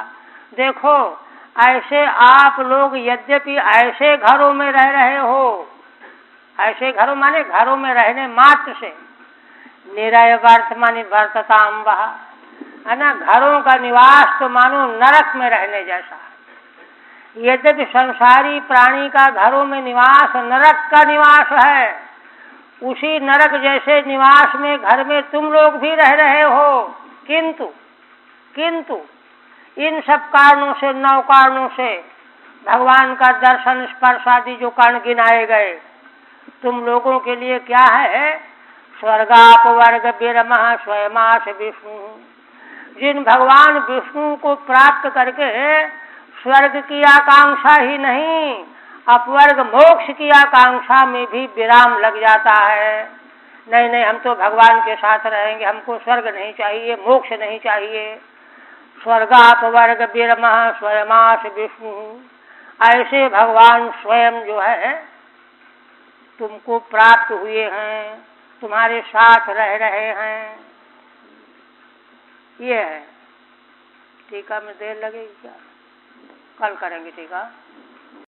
देखो, ऐसे आप लोग यद्यपि ऐसे घरों में रह रहे हो, ऐसे घरों माने घरों में रहने मात्र से, निरय वर्तमानी वर्तताम वह, है ना। घरों का निवास तो मानो नरक में रहने जैसा। यद्यपि संसारी प्राणी का घरों में निवास नरक का निवास है, उसी नरक जैसे निवास में घर में तुम लोग भी रह रहे हो। किंतु इन सब कारणों से, 9 कारणों से, भगवान का दर्शन स्पर्श आदि जो कारण गिनाए गए, तुम लोगों के लिए क्या है? स्वर्गापवर्ग विरमः स्वयमाश विष्णु। जिन भगवान विष्णु को प्राप्त करके स्वर्ग की आकांक्षा ही नहीं, अपवर्ग मोक्ष की आकांक्षा में भी विराम लग जाता है। नहीं, हम तो भगवान के साथ रहेंगे, हमको स्वर्ग नहीं चाहिए, मोक्ष नहीं चाहिए। स्वर्गापवर्ग विरमः स्वयमाश विष्णु, ऐसे भगवान स्वयं जो है तुमको प्राप्त हुए हैं, तुम्हारे साथ रह रहे हैं। ये है। टीका में देर लगेगी क्या? कल करेंगे टीका।